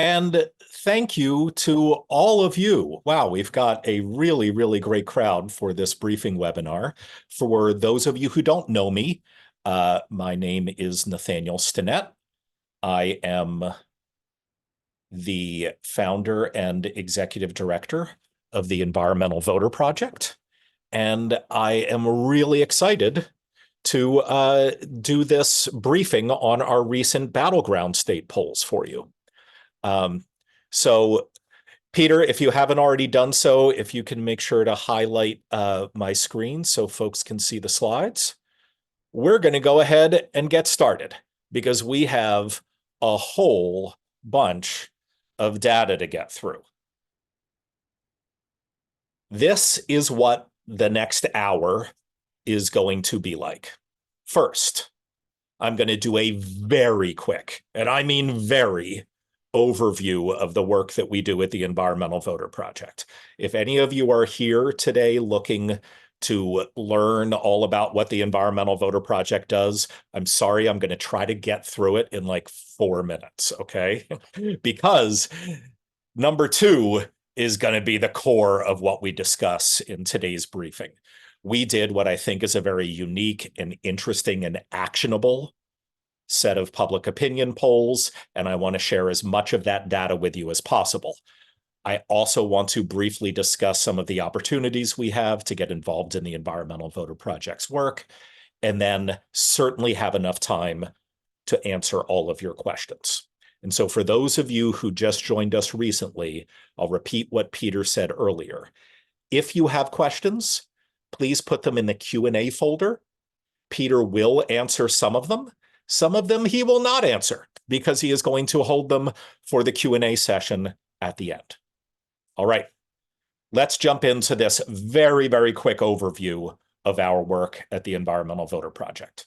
And thank you to all of you. Wow, we've got a really, really great crowd for this briefing webinar. For those of you who don't know me, my name is Nathaniel Stinnett. I am the founder and executive director of the Environmental Voter Project. And I am really excited to do this briefing on our recent battleground state polls for you. Um, so Peter, if you haven't already done so, if you can make sure to highlight my screen so folks can see the slides, we're going to go ahead and get started because we have a whole bunch of data to get through. This is what the next hour is going to be like. First, I'm going to do a very quick, and I mean very, overview of the work that we do at the Environmental Voter Project. If any of you are here today looking to learn all about what the Environmental Voter Project does, I'm sorry, I'm going to try to get through it in like 4 minutes, okay? Because number two is going to be the core of what we discuss in today's briefing. We did what I think is a very unique and interesting and actionable set of public opinion polls, and I want to share as much of that data with you as possible. I also want to briefly discuss some of the opportunities we have to get involved in the Environmental Voter Project's work, and then certainly have enough time to answer all of your questions. And so for those of you who just joined us recently, I'll repeat what Peter said earlier. If you have questions, please put them in the Q&A folder. Peter will answer some of them. Some of them he will not answer because he is going to hold them for the Q&A session at the end. All right, let's jump into this very, very quick overview of our work at the Environmental Voter Project.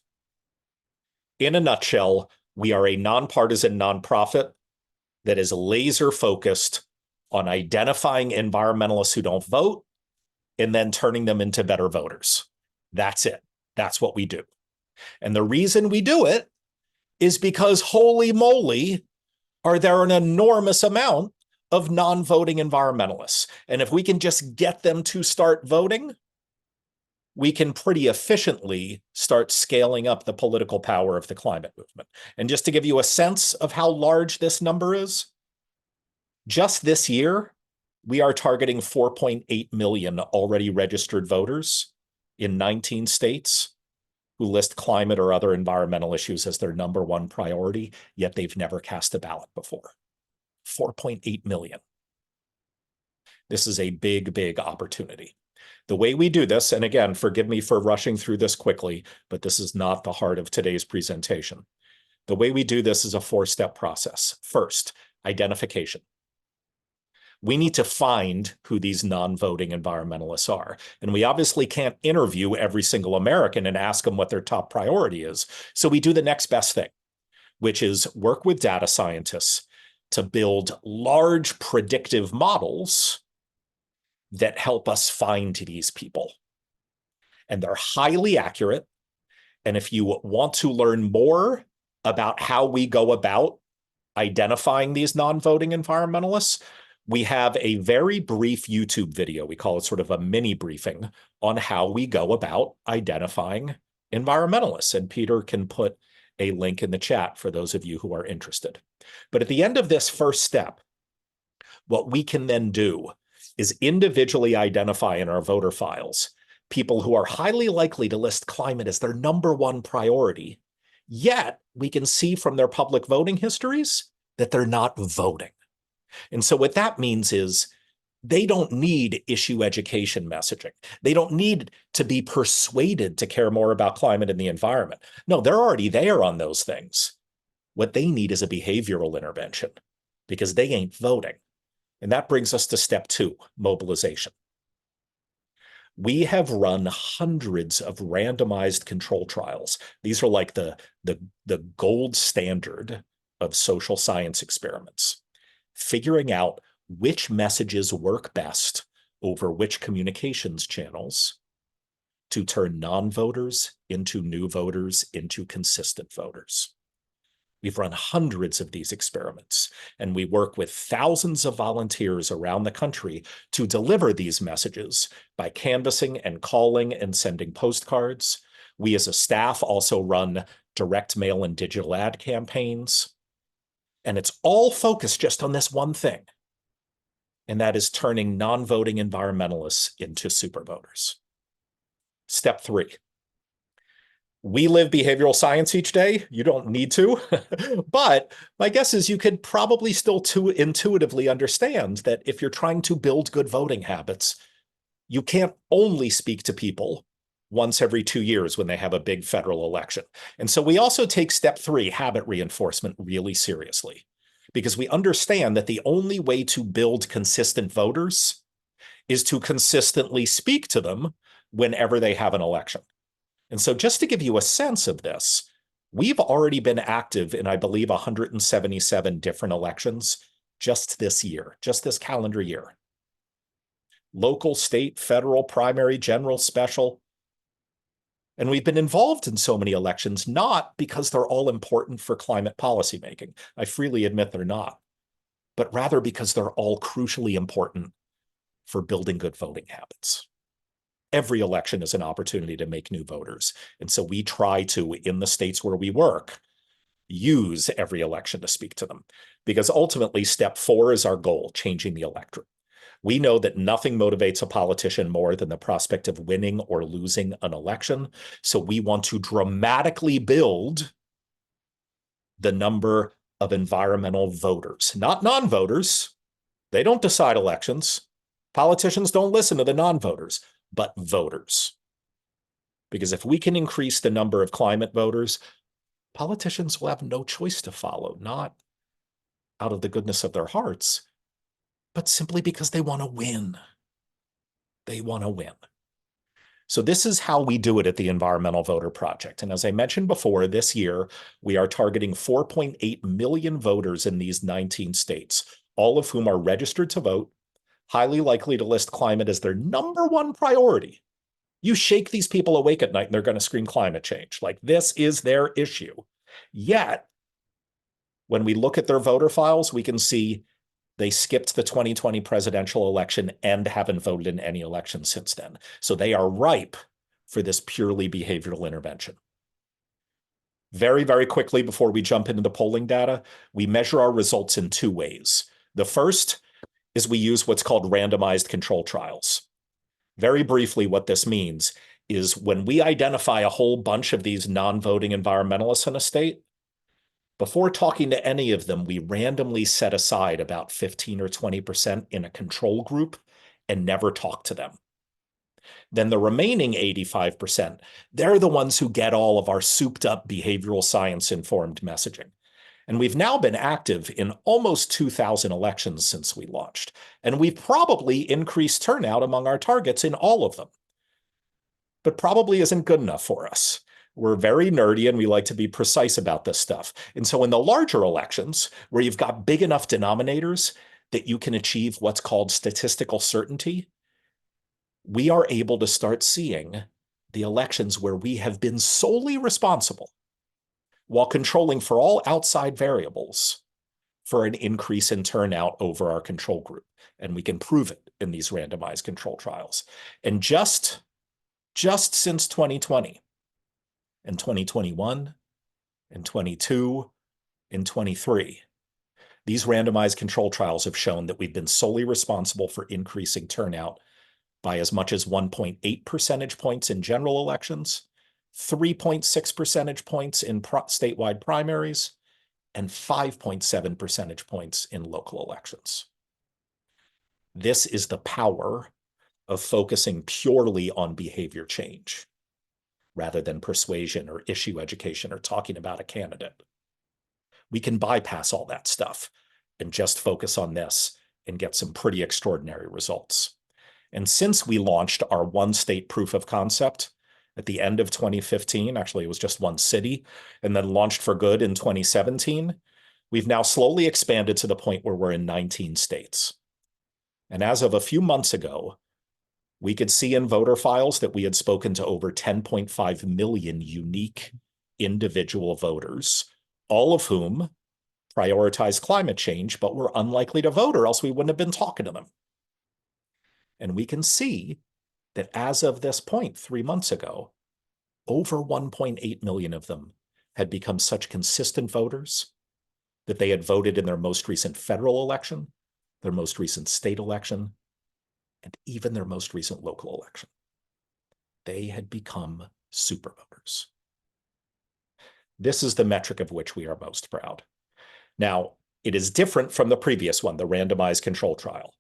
In a nutshell, we are a nonpartisan nonprofit that is laser focused on identifying environmentalists who don't vote and then turning them into better voters. That's it. That's what we do. And the reason we do it is because holy moly, are there an enormous amount of non-voting environmentalists. And if we can just get them to start voting, we can pretty efficiently start scaling up the political power of the climate movement. And just to give you a sense of how large this number is, just this year, we are targeting 4.8 million already registered voters in 19 states who list climate or other environmental issues as their number one priority, yet they've never cast a ballot before. 4.8 million. This is a big, big opportunity. The way we do this, and again, forgive me for rushing through this quickly, but this is not the heart of today's presentation. The way we do this is a 4-step process. First, identification. We need to find who these non-voting environmentalists are. And we obviously can't interview every single American and ask them what their top priority is. So we do the next best thing, which is work with data scientists to build large predictive models that help us find these people. And they're highly accurate. And if you want to learn more about how we go about identifying these non-voting environmentalists, we have a very brief YouTube video. We call it sort of a mini briefing on how we go about identifying environmentalists. And Peter can put a link in the chat for those of you who are interested. But at the end of this first step, what we can then do is individually identify in our voter files people who are highly likely to list climate as their number one priority, yet we can see from their public voting histories that they're not voting. And so what that means is they don't need issue education messaging. They don't need to be persuaded to care more about climate and the environment. No, they're already there on those things. What they need is a behavioral intervention because they ain't voting. And that brings us to step 2, mobilization. We have run hundreds of randomized control trials. These are like the gold standard of social science experiments, figuring out which messages work best over which communications channels to turn non-voters into new voters, into consistent voters. We've run hundreds of these experiments, and we work with thousands of volunteers around the country to deliver these messages by canvassing and calling and sending postcards. We as a staff also run direct mail and digital ad campaigns. And it's all focused just on this one thing, and that is turning non-voting environmentalists into super voters. Step 3. We live behavioral science each day. You don't need to. But my guess is you could probably still intuitively understand that if you're trying to build good voting habits, you can't only speak to people once every 2 years when they have a big federal election. And so we also take step 3, habit reinforcement, really seriously, because we understand that the only way to build consistent voters is to consistently speak to them whenever they have an election. And so just to give you a sense of this, we've already been active in, I believe, 177 different elections just this year, just this calendar year. Local, state, federal, primary, general, special. And we've been involved in so many elections, not because they're all important for climate policymaking. I freely admit they're not, but rather because they're all crucially important for building good voting habits. Every election is an opportunity to make new voters. And so we try to, in the states where we work, use every election to speak to them. Because ultimately, step 4 is our goal, changing the electorate. We know that nothing motivates a politician more than the prospect of winning or losing an election. So we want to dramatically build the number of environmental voters, not non-voters. They don't decide elections. Politicians don't listen to the non-voters, but voters. Because if we can increase the number of climate voters, politicians will have no choice to follow, not out of the goodness of their hearts, but simply because they want to win. They want to win. So this is how we do it at the Environmental Voter Project. And as I mentioned before, this year, we are targeting 4.8 million voters in these 19 states, all of whom are registered to vote, highly likely to list climate as their number one priority. You shake these people awake at night and they're going to scream climate change. Like, this is their issue. Yet, when we look at their voter files, we can see they skipped the 2020 presidential election and haven't voted in any election since then. So they are ripe for this purely behavioral intervention. Very, very quickly, before we jump into the polling data, we measure our results in 2 ways. The first is we use what's called randomized control trials. Very briefly, what this means is when we identify a whole bunch of these non-voting environmentalists in a state, before talking to any of them, we randomly set aside about 15 or 20% in a control group and never talk to them. Then the remaining 85%, they're the ones who get all of our souped up behavioral science informed messaging. And we've now been active in almost 2,000 elections since we launched. And we've probably increased turnout among our targets in all of them. But probably isn't good enough for us. We're very nerdy and we like to be precise about this stuff. And so in the larger elections, where you've got big enough denominators that you can achieve what's called statistical certainty, we are able to start seeing the elections where we have been solely responsible, while controlling for all outside variables, for an increase in turnout over our control group. And we can prove it in these randomized control trials. And just since 2020, and 2021, and 22, and 23, these randomized control trials have shown that we've been solely responsible for increasing turnout by as much as 1.8 percentage points in general elections, 3.6 percentage points in statewide primaries, and 5.7 percentage points in local elections. This is the power of focusing purely on behavior change, rather than persuasion or issue education or talking about a candidate. We can bypass all that stuff and just focus on this and get some pretty extraordinary results. And since we launched our one state proof of concept at the end of 2015, actually it was just one city, and then launched for good in 2017, we've now slowly expanded to the point where we're in 19 states. And as of a few months ago, we could see in voter files that we had spoken to over 10.5 million unique individual voters, all of whom prioritize climate change, but were unlikely to vote, or else we wouldn't have been talking to them. And we can see that as of this point, 3 months ago, over 1.8 million of them had become such consistent voters that they had voted in their most recent federal election, their most recent state election, and even their most recent local election. They had become super voters. This is the metric of which we are most proud. Now, it is different from the previous one, the randomized control trial.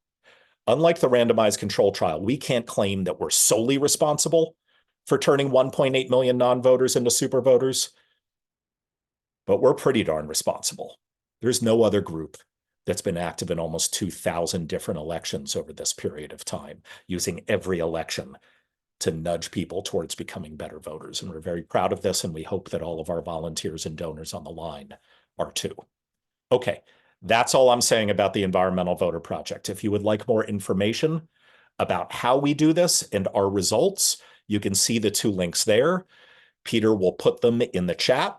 Unlike the randomized control trial, we can't claim that we're solely responsible for turning 1.8 million non-voters into super voters, but we're pretty darn responsible. There's no other group that's been active in almost 2,000 different elections over this period of time, using every election to nudge people towards becoming better voters. And we're very proud of this, and we hope that all of our volunteers and donors on the line are too. Okay, that's all I'm saying about the Environmental Voter Project. If you would like more information about how we do this and our results, you can see the 2 links there. Peter will put them in the chat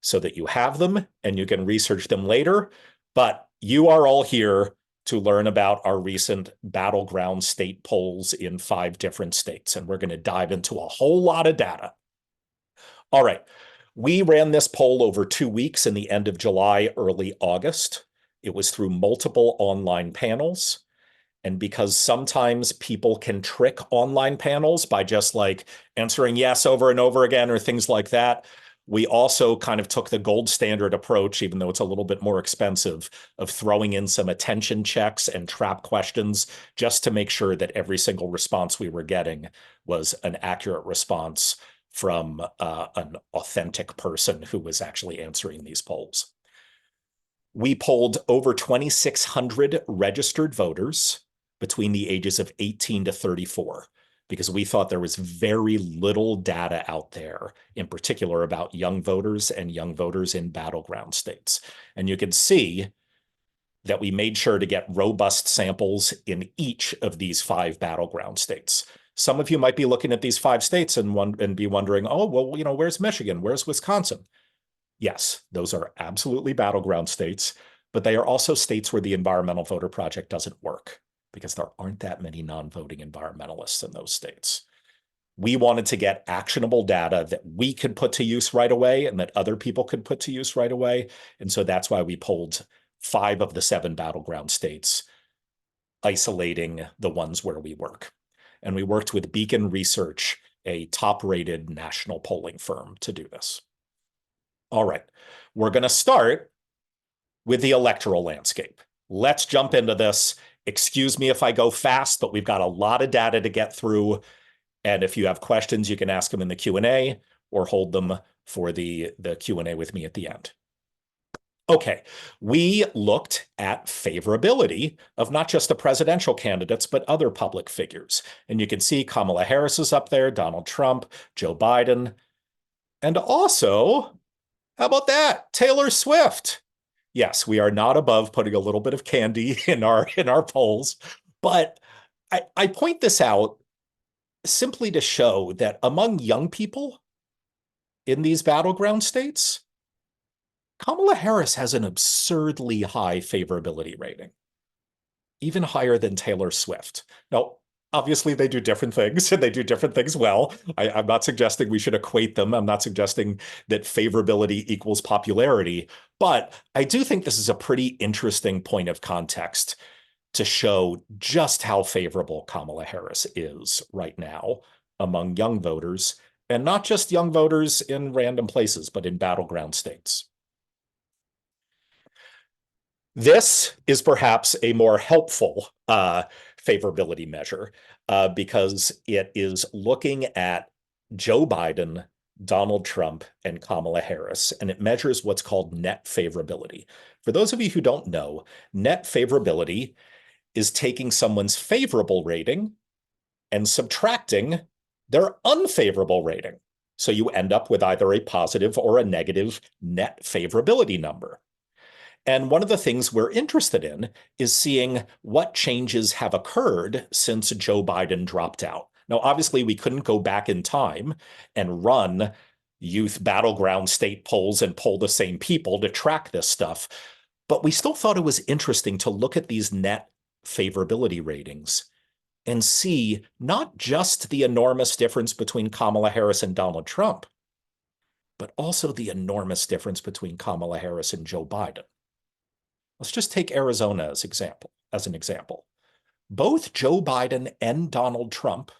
so that you have them and you can research them later. But you are all here to learn about our recent battleground state polls in 5 different states. And we're going to dive into a whole lot of data. All right. We ran this poll over 2 weeks in the end of July, early August. It was through multiple online panels. And because sometimes people can trick online panels by just like answering yes over and over again or things like that, we also kind of took the gold standard approach, even though it's a little bit more expensive, of throwing in some attention checks and trap questions just to make sure that every single response we were getting was an accurate response from an authentic person who was actually answering these polls. We polled over 2,600 registered voters between the ages of 18 to 34, because we thought there was very little data out there, in particular about young voters and young voters in battleground states. And you can see that we made sure to get robust samples in each of these 5 battleground states. Some of you might be looking at these 5 states and be wondering, oh, well, where's Michigan? Where's Wisconsin? Yes, those are absolutely battleground states, but they are also states where the Environmental Voter Project doesn't work, because there aren't that many non-voting environmentalists in those states. We wanted to get actionable data that we could put to use right away and that other people could put to use right away. And so that's why we polled 5 of the 7 battleground states, isolating the ones where we work. And we worked with Beacon Research, a top-rated national polling firm, to do this. All right, we're going to start with the electoral landscape. Let's jump into this. Excuse me if I go fast, but we've got a lot of data to get through. And if you have questions, you can ask them in the Q&A or hold them for the Q&A with me at the end. Okay, we looked at favorability of not just the presidential candidates, but other public figures. And you can see Kamala Harris is up there, Donald Trump, Joe Biden, and also, how about that? Taylor Swift. Yes, we are not above putting a little bit of candy in our polls, but I point this out simply to show that among young people in these battleground states, Kamala Harris has an absurdly high favorability rating, even higher than Taylor Swift. Now, obviously, they do different things, and they do different things well. I'm not suggesting we should equate them. I'm not suggesting that favorability equals popularity, but I do think this is a pretty interesting point of context to show just how favorable Kamala Harris is right now among young voters, and not just young voters in random places, but in battleground states. This is perhaps a more helpful favorability measure because it is looking at Joe Biden, Donald Trump, and Kamala Harris, and it measures what's called net favorability. For those of you who don't know, net favorability is taking someone's favorable rating and subtracting their unfavorable rating. So you end up with either a positive or a negative net favorability number. And one of the things we're interested in is seeing what changes have occurred since Joe Biden dropped out. Now, obviously, we couldn't go back in time and run youth battleground state polls and poll the same people to track this stuff. But we still thought it was interesting to look at these net favorability ratings and see not just the enormous difference between Kamala Harris and Donald Trump, but also the enormous difference between Kamala Harris and Joe Biden. Let's just take Arizona as an example. Both Joe Biden and Donald Trump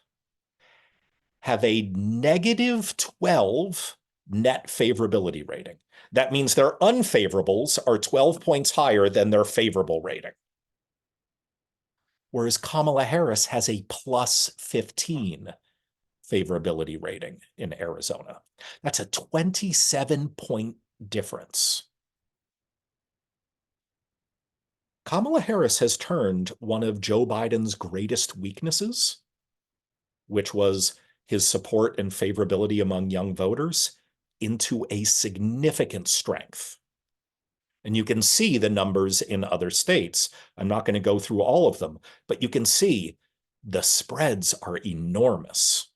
have a negative 12 net favorability rating. That means their unfavorables are 12 points higher than their favorable rating. Whereas Kamala Harris has a plus 15 favorability rating in Arizona. That's a 27-point difference. Kamala Harris has turned one of Joe Biden's greatest weaknesses, which was his support and favorability among young voters, into a significant strength. And you can see the numbers in other states. I'm not going to go through all of them, but you can see the spreads are enormous.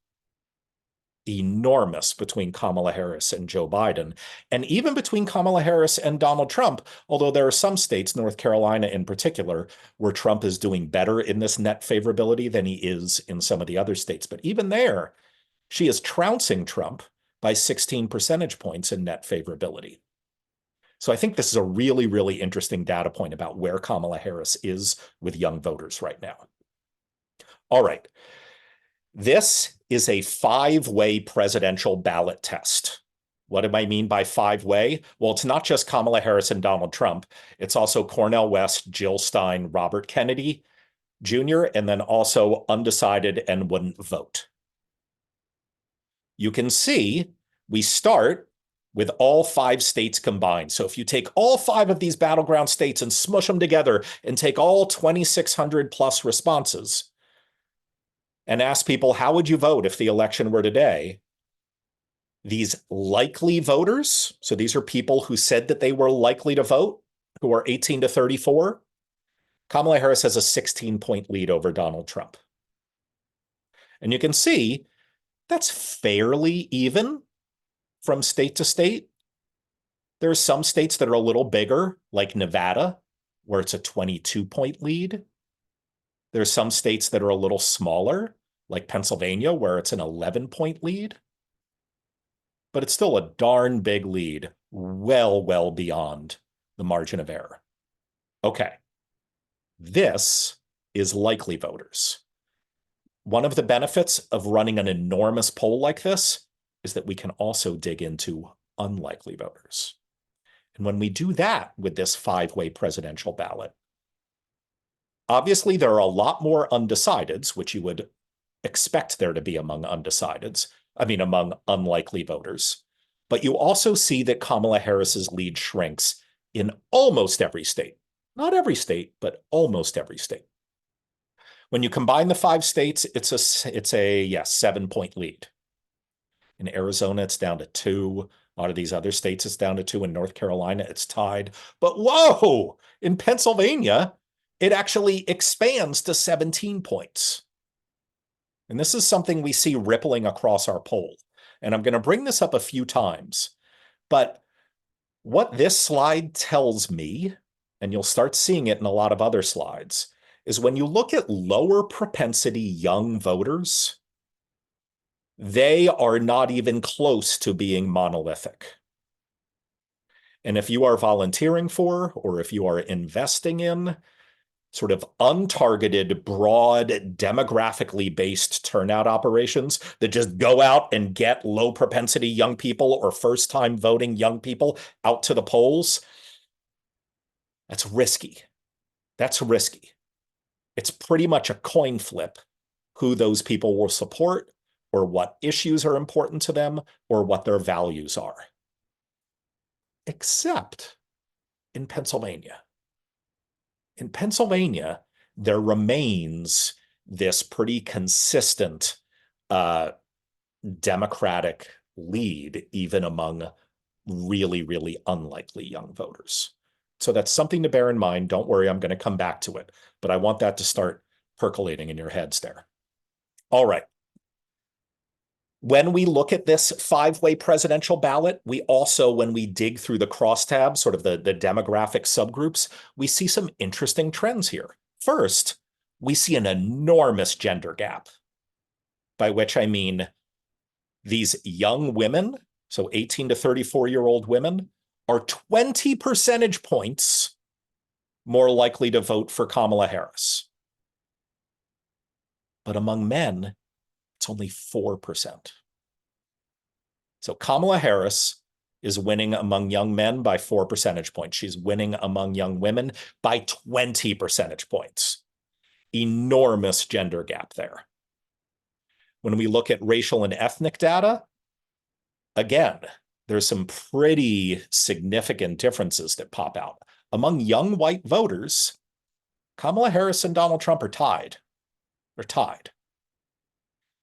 Enormous between Kamala Harris and Joe Biden, and even between Kamala Harris and Donald Trump, although there are some states, North Carolina in particular, where Trump is doing better in this net favorability than he is in some of the other states. But even there, she is trouncing Trump by 16 percentage points in net favorability. So I think this is a really, really interesting data point about where Kamala Harris is with young voters right now. All right. This is a five-way presidential ballot test. What do I mean by five-way? Well, it's not just Kamala Harris and Donald Trump. It's also Cornel West, Jill Stein, Robert Kennedy Jr., and then also undecided and wouldn't vote. You can see we start with all 5 states combined. So if you take all 5 of these battleground states and smush them together and take all 2,600 plus responses and ask people, how would you vote if the election were today? These likely voters, so these are people who said that they were likely to vote, who are 18 to 34, Kamala Harris has a 16-point lead over Donald Trump. And you can see that's fairly even from state to state. There are some states that are a little bigger, like Nevada, where it's a 22-point lead. There are some states that are a little smaller, like Pennsylvania, where it's an 11-point lead. But it's still a darn big lead, well beyond the margin of error. Okay, this is likely voters. One of the benefits of running an enormous poll like this is that we can also dig into unlikely voters. And when we do that with this 5-way presidential ballot, obviously there are a lot more undecideds, which you would expect there to be among undecideds, among unlikely voters. But you also see that Kamala Harris's lead shrinks in almost every state. Not every state, but almost every state. When you combine the 5 states, it's a 7-point lead. In Arizona, it's down to 2. A lot of these other states, it's down to 2. In North Carolina, it's tied. But whoa, in Pennsylvania, it actually expands to 17 points. And this is something we see rippling across our poll. And I'm going to bring this up a few times. But what this slide tells me, and you'll start seeing it in a lot of other slides, is when you look at lower propensity young voters, they are not even close to being monolithic. And if you are volunteering for, or if you are investing in sort of untargeted, broad, demographically based turnout operations that just go out and get low propensity young people or first time voting young people out to the polls, that's risky. That's risky. It's pretty much a coin flip who those people will support, or what issues are important to them, or what their values are. Except in Pennsylvania. In Pennsylvania, there remains this pretty consistent Democratic lead, even among really, really unlikely young voters. So that's something to bear in mind. Don't worry, I'm going to come back to it, but I want that to start percolating in your heads there. All right. When we look at this five-way presidential ballot, we also, when we dig through the crosstabs, sort of the demographic subgroups, we see some interesting trends here. First, we see an enormous gender gap, by which I mean these young women, so 18 to 34-year-old women, are 20 percentage points more likely to vote for Kamala Harris. But among men, it's only 4%. So Kamala Harris is winning among young men by 4 percentage points. She's winning among young women by 20 percentage points. Enormous gender gap there. When we look at racial and ethnic data, again, there's some pretty significant differences that pop out. Among young white voters, Kamala Harris and Donald Trump are tied. They're tied.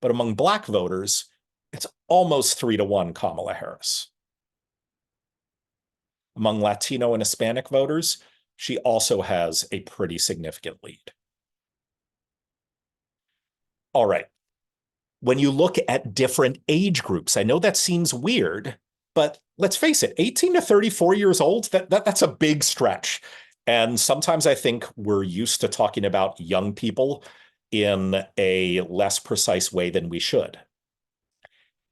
But among Black voters, it's almost 3-1 Kamala Harris. Among Latino and Hispanic voters, she also has a pretty significant lead. All right. When you look at different age groups, I know that seems weird, but let's face it, 18 to 34 years old, that's a big stretch. And sometimes I think we're used to talking about young people in a less precise way than we should.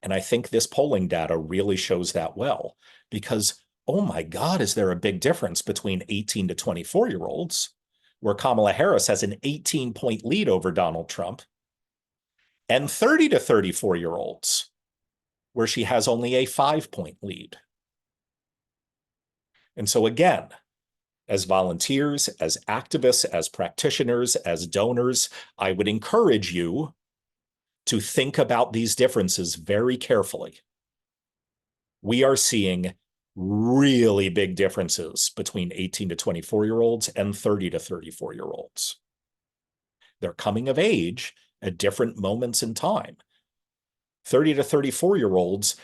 And I think this polling data really shows that well, because, oh my God, is there a big difference between 18 to 24-year-olds, where Kamala Harris has an 18-point lead over Donald Trump, and 30 to 34-year-olds, where she has only a 5-point lead. And so again, as volunteers, as activists, as practitioners, as donors, I would encourage you to think about these differences very carefully. We are seeing really big differences between 18 to 24-year-olds and 30 to 34-year-olds. They're coming of age at different moments in time. 30 to 34-year-olds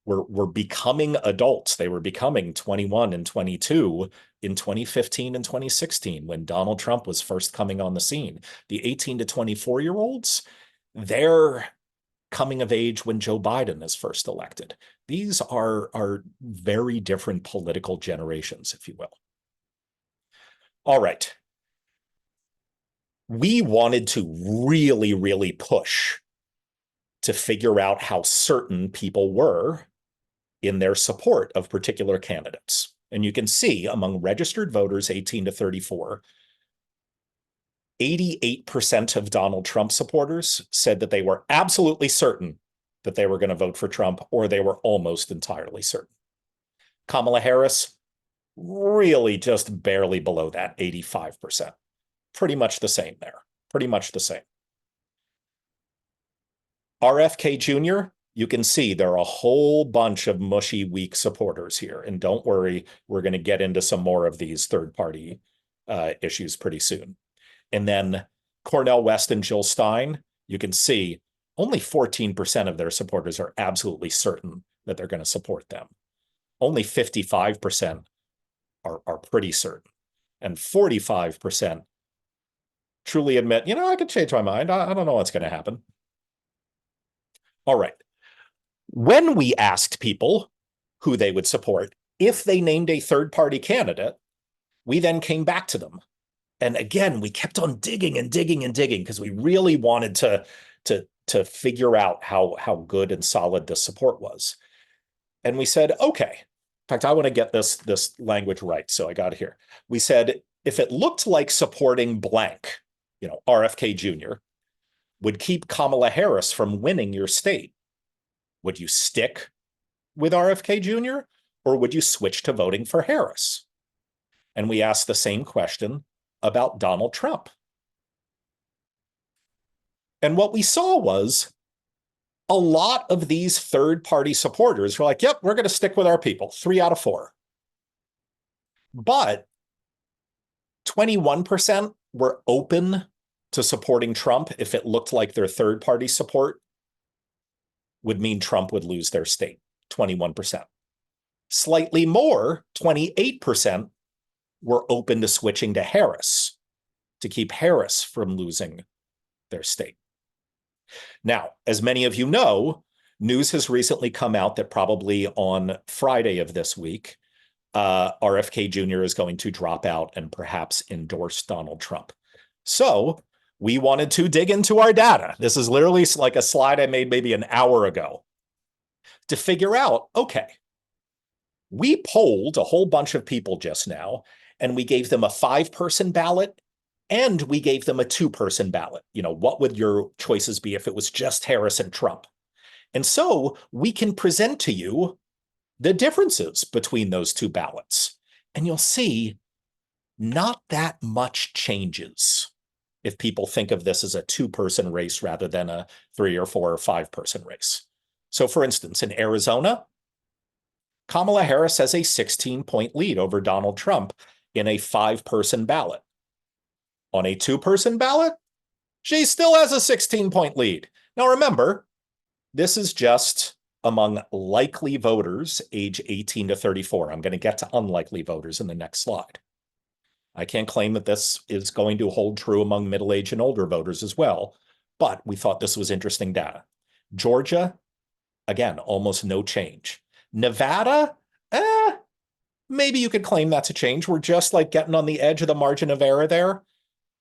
were becoming adults. They were becoming 21 and 22 in 2015 and 2016 when Donald Trump was first coming on the scene. The 18 to 24-year-olds, they're coming of age when Joe Biden is first elected. These are very different political generations, if you will. All right. We wanted to really, really push to figure out how certain people were in their support of particular candidates. And you can see among registered voters 18 to 34, 88% of Donald Trump supporters said that they were absolutely certain that they were going to vote for Trump, or they were almost entirely certain. Kamala Harris, really just barely below that, 85%. Pretty much the same there. Pretty much the same. RFK Jr., you can see there are a whole bunch of mushy, weak supporters here. And don't worry, we're going to get into some more of these third-party issues pretty soon. And then Cornel West and Jill Stein, you can see only 14% of their supporters are absolutely certain that they're going to support them. Only 55% are pretty certain. And 45% truly admit, I could change my mind. I don't know what's going to happen. All right. When we asked people who they would support, if they named a third-party candidate, we then came back to them. And again, we kept on digging and digging and digging because we really wanted to figure out how good and solid the support was. And we said, okay, in fact, I want to get this language right, so I got it here. We said, if it looked like supporting blank, RFK Jr., would keep Kamala Harris from winning your state, would you stick with RFK Jr., or would you switch to voting for Harris? And we asked the same question about Donald Trump. And what we saw was a lot of these third-party supporters were like, yep, we're going to stick with our people, 3 out of 4. But 21% were open to supporting Trump if it looked like their third-party support would mean Trump would lose their state, 21%. Slightly more, 28%, were open to switching to Harris to keep Harris from losing their state. Now, as many of you know, News has recently come out that probably on Friday of this week, RFK Jr. is going to drop out and perhaps endorse Donald Trump. So we wanted to dig into our data. This is literally like a slide I made maybe an hour ago to figure out, okay, we polled a whole bunch of people just now, and we gave them a 5-person ballot and we gave them a 2-person ballot. What would your choices be if it was just Harris and Trump? And so we can present to you the differences between those two ballots. And you'll see not that much changes if people think of this as a 2-person race rather than a 3 or 4 or 5-person race. So for instance, in Arizona, Kamala Harris has a 16-point lead over Donald Trump in a 5-person ballot. On a 2-person ballot, she still has a 16-point lead. Now remember, this is just among likely voters age 18 to 34. I'm going to get to unlikely voters in the next slide. I can't claim that this is going to hold true among middle-aged and older voters as well, but we thought this was interesting data. Georgia, again, almost no change. Nevada, maybe you could claim that's a change. We're just like getting on the edge of the margin of error there.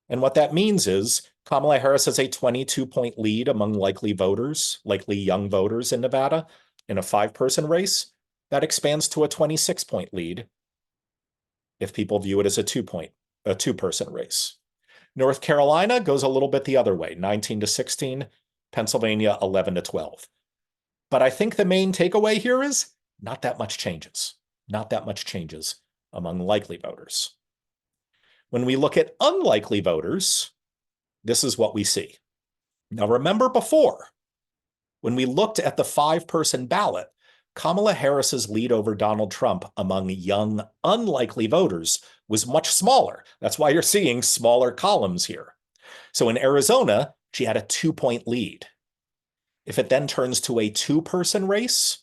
And what that means is Kamala Harris has a 22-point lead among likely voters, likely young voters in Nevada in a 5-person race. That expands to a 26-point lead if people view it as a 2-person race. North Carolina goes a little bit the other way, 19 to 16, Pennsylvania 11 to 12. But I think the main takeaway here is not that much changes. Not that much changes among likely voters. When we look at unlikely voters, this is what we see. Now, remember before, when we looked at the 5-person ballot, Kamala Harris's lead over Donald Trump among young, unlikely voters was much smaller. That's why you're seeing smaller columns here. So in Arizona, she had a 2-point lead. If it then turns to a 2-person race,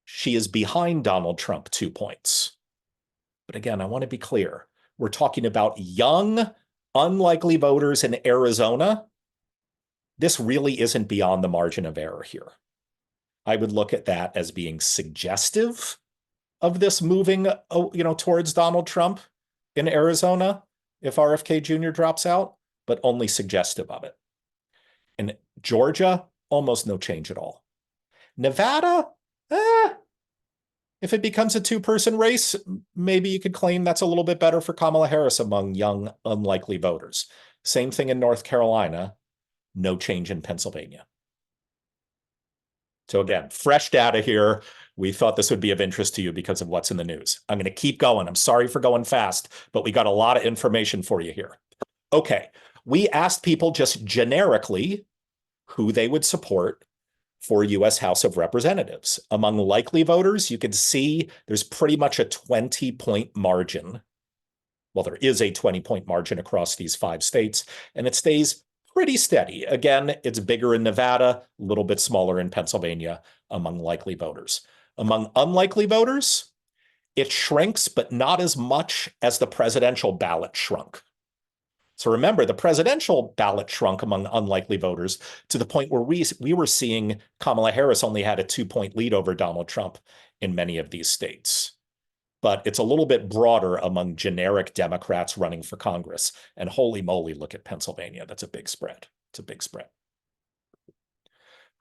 she is behind Donald Trump 2 points. But again, I want to be clear. We're talking about young, unlikely voters in Arizona. This really isn't beyond the margin of error here. I would look at that as being suggestive of this moving, towards Donald Trump in Arizona if RFK Jr. drops out, but only suggestive of it. In Georgia, almost no change at all. Nevada, if it becomes a 2-person race, maybe you could claim that's a little bit better for Kamala Harris among young, unlikely voters. Same thing in North Carolina, no change in Pennsylvania. So again, fresh data here. We thought this would be of interest to you because of what's in the news. I'm going to keep going. I'm sorry for going fast, but we got a lot of information for you here. Okay, we asked people just generically who they would support for U.S. House of Representatives. Among likely voters, you can see there's pretty much a 20-point margin. Well, there is a 20-point margin across these 5 states, and it stays pretty steady. Again, it's bigger in Nevada, a little bit smaller in Pennsylvania among likely voters. Among unlikely voters, it shrinks, but not as much as the presidential ballot shrunk. So remember, the presidential ballot shrunk among unlikely voters to the point where we were seeing Kamala Harris only had a 2-point lead over Donald Trump in many of these states. But it's a little bit broader among generic Democrats running for Congress. And holy moly, look at Pennsylvania. That's a big spread. It's a big spread.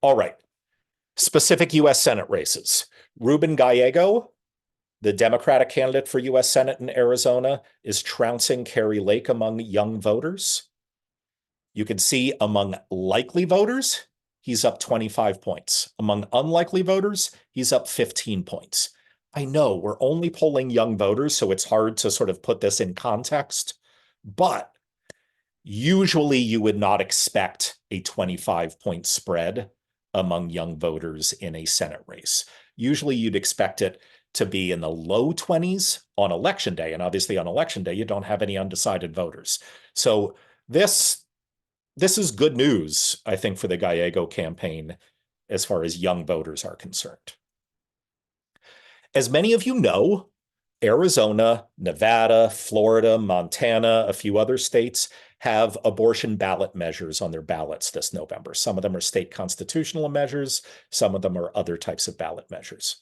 All right. Specific U.S. Senate races. Ruben Gallego, the Democratic candidate for U.S. Senate in Arizona, is trouncing Kari Lake among young voters. You can see among likely voters, he's up 25 points. Among unlikely voters, he's up 15 points. I know we're only polling young voters, so it's hard to sort of put this in context, but usually you would not expect a 25-point spread among young voters in a Senate race. Usually you'd expect it to be in the low 20s on election day. And obviously on election day, you don't have any undecided voters. So this is good news, I think, for the Gallego campaign as far as young voters are concerned. As many of you know, Arizona, Nevada, Florida, Montana, a few other states have abortion ballot measures on their ballots this November. Some of them are state constitutional measures, some of them are other types of ballot measures.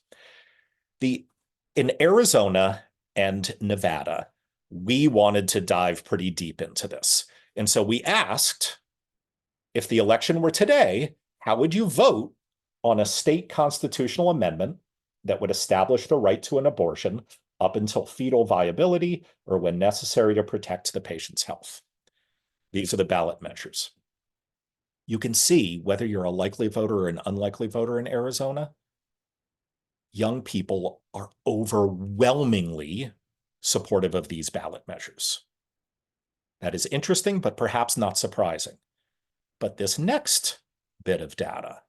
In Arizona and Nevada, we wanted to dive pretty deep into this. And so we asked, if the election were today, how would you vote on a state constitutional amendment that would establish the right to an abortion up until fetal viability or when necessary to protect the patient's health? These are the ballot measures. You can see whether you're a likely voter or an unlikely voter in Arizona. Young people are overwhelmingly supportive of these ballot measures. That is interesting, but perhaps not surprising. But this next bit of data,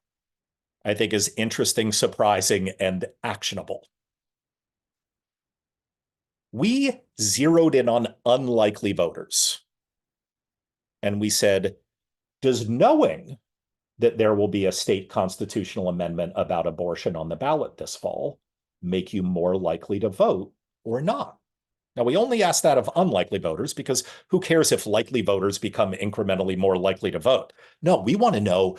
I think, is interesting, surprising, and actionable. We zeroed in on unlikely voters. And we said, does knowing that there will be a state constitutional amendment about abortion on the ballot this fall make you more likely to vote or not? Now, we only asked that of unlikely voters because who cares if likely voters become incrementally more likely to vote? No, we want to know,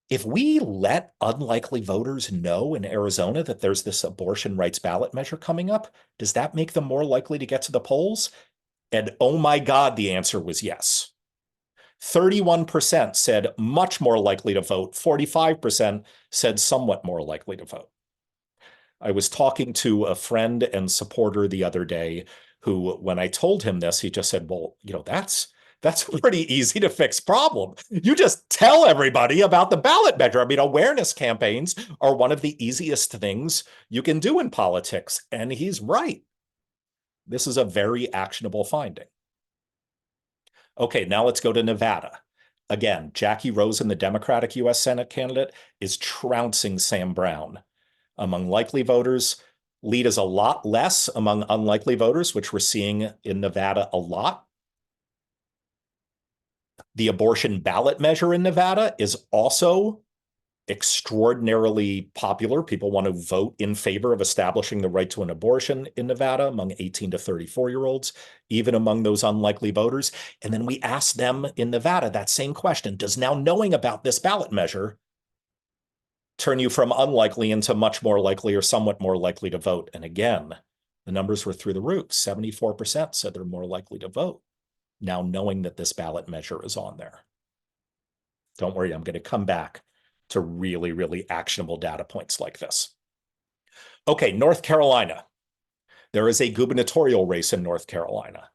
if we let unlikely voters know in Arizona that there's this abortion rights ballot measure coming up, does that make them more likely to get to the polls? And oh my God, the answer was yes. 31% said much more likely to vote. 45% said somewhat more likely to vote. I was talking to a friend and supporter the other day who, when I told him this, he just said, well, that's a pretty easy to fix problem. You just tell everybody about the ballot measure. I mean, awareness campaigns are one of the easiest things you can do in politics. And he's right. This is a very actionable finding. Okay, now let's go to Nevada. Again, Jackie Rosen, the Democratic U.S. Senate candidate, is trouncing Sam Brown. Among likely voters, lead is a lot less among unlikely voters, which we're seeing in Nevada a lot. The abortion ballot measure in Nevada is also extraordinarily popular. People want to vote in favor of establishing the right to an abortion in Nevada among 18 to 34-year-olds, even among those unlikely voters. And then we asked them in Nevada that same question: does now knowing about this ballot measure turn you from unlikely into much more likely or somewhat more likely to vote? And again, the numbers were through the roof. 74% said they're more likely to vote now knowing that this ballot measure is on there. Don't worry, I'm going to come back to really, really actionable data points like this. Okay, North Carolina. There is a gubernatorial race in North Carolina.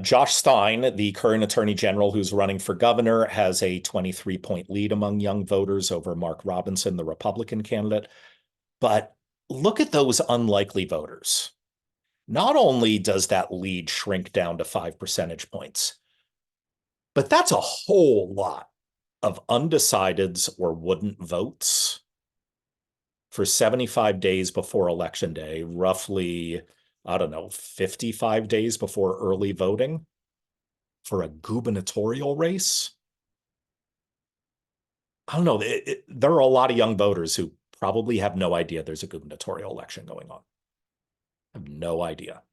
Josh Stein, the current attorney general who's running for governor, has a 23-point lead among young voters over Mark Robinson, the Republican candidate. But look at those unlikely voters. Not only does that lead shrink down to 5 percentage points, but that's a whole lot of undecideds or wouldn't votes for 75 days before Election Day, roughly, 55 days before early voting for a gubernatorial race. I don't know. There are a lot of young voters who probably have no idea there's a gubernatorial election going on. I have no idea.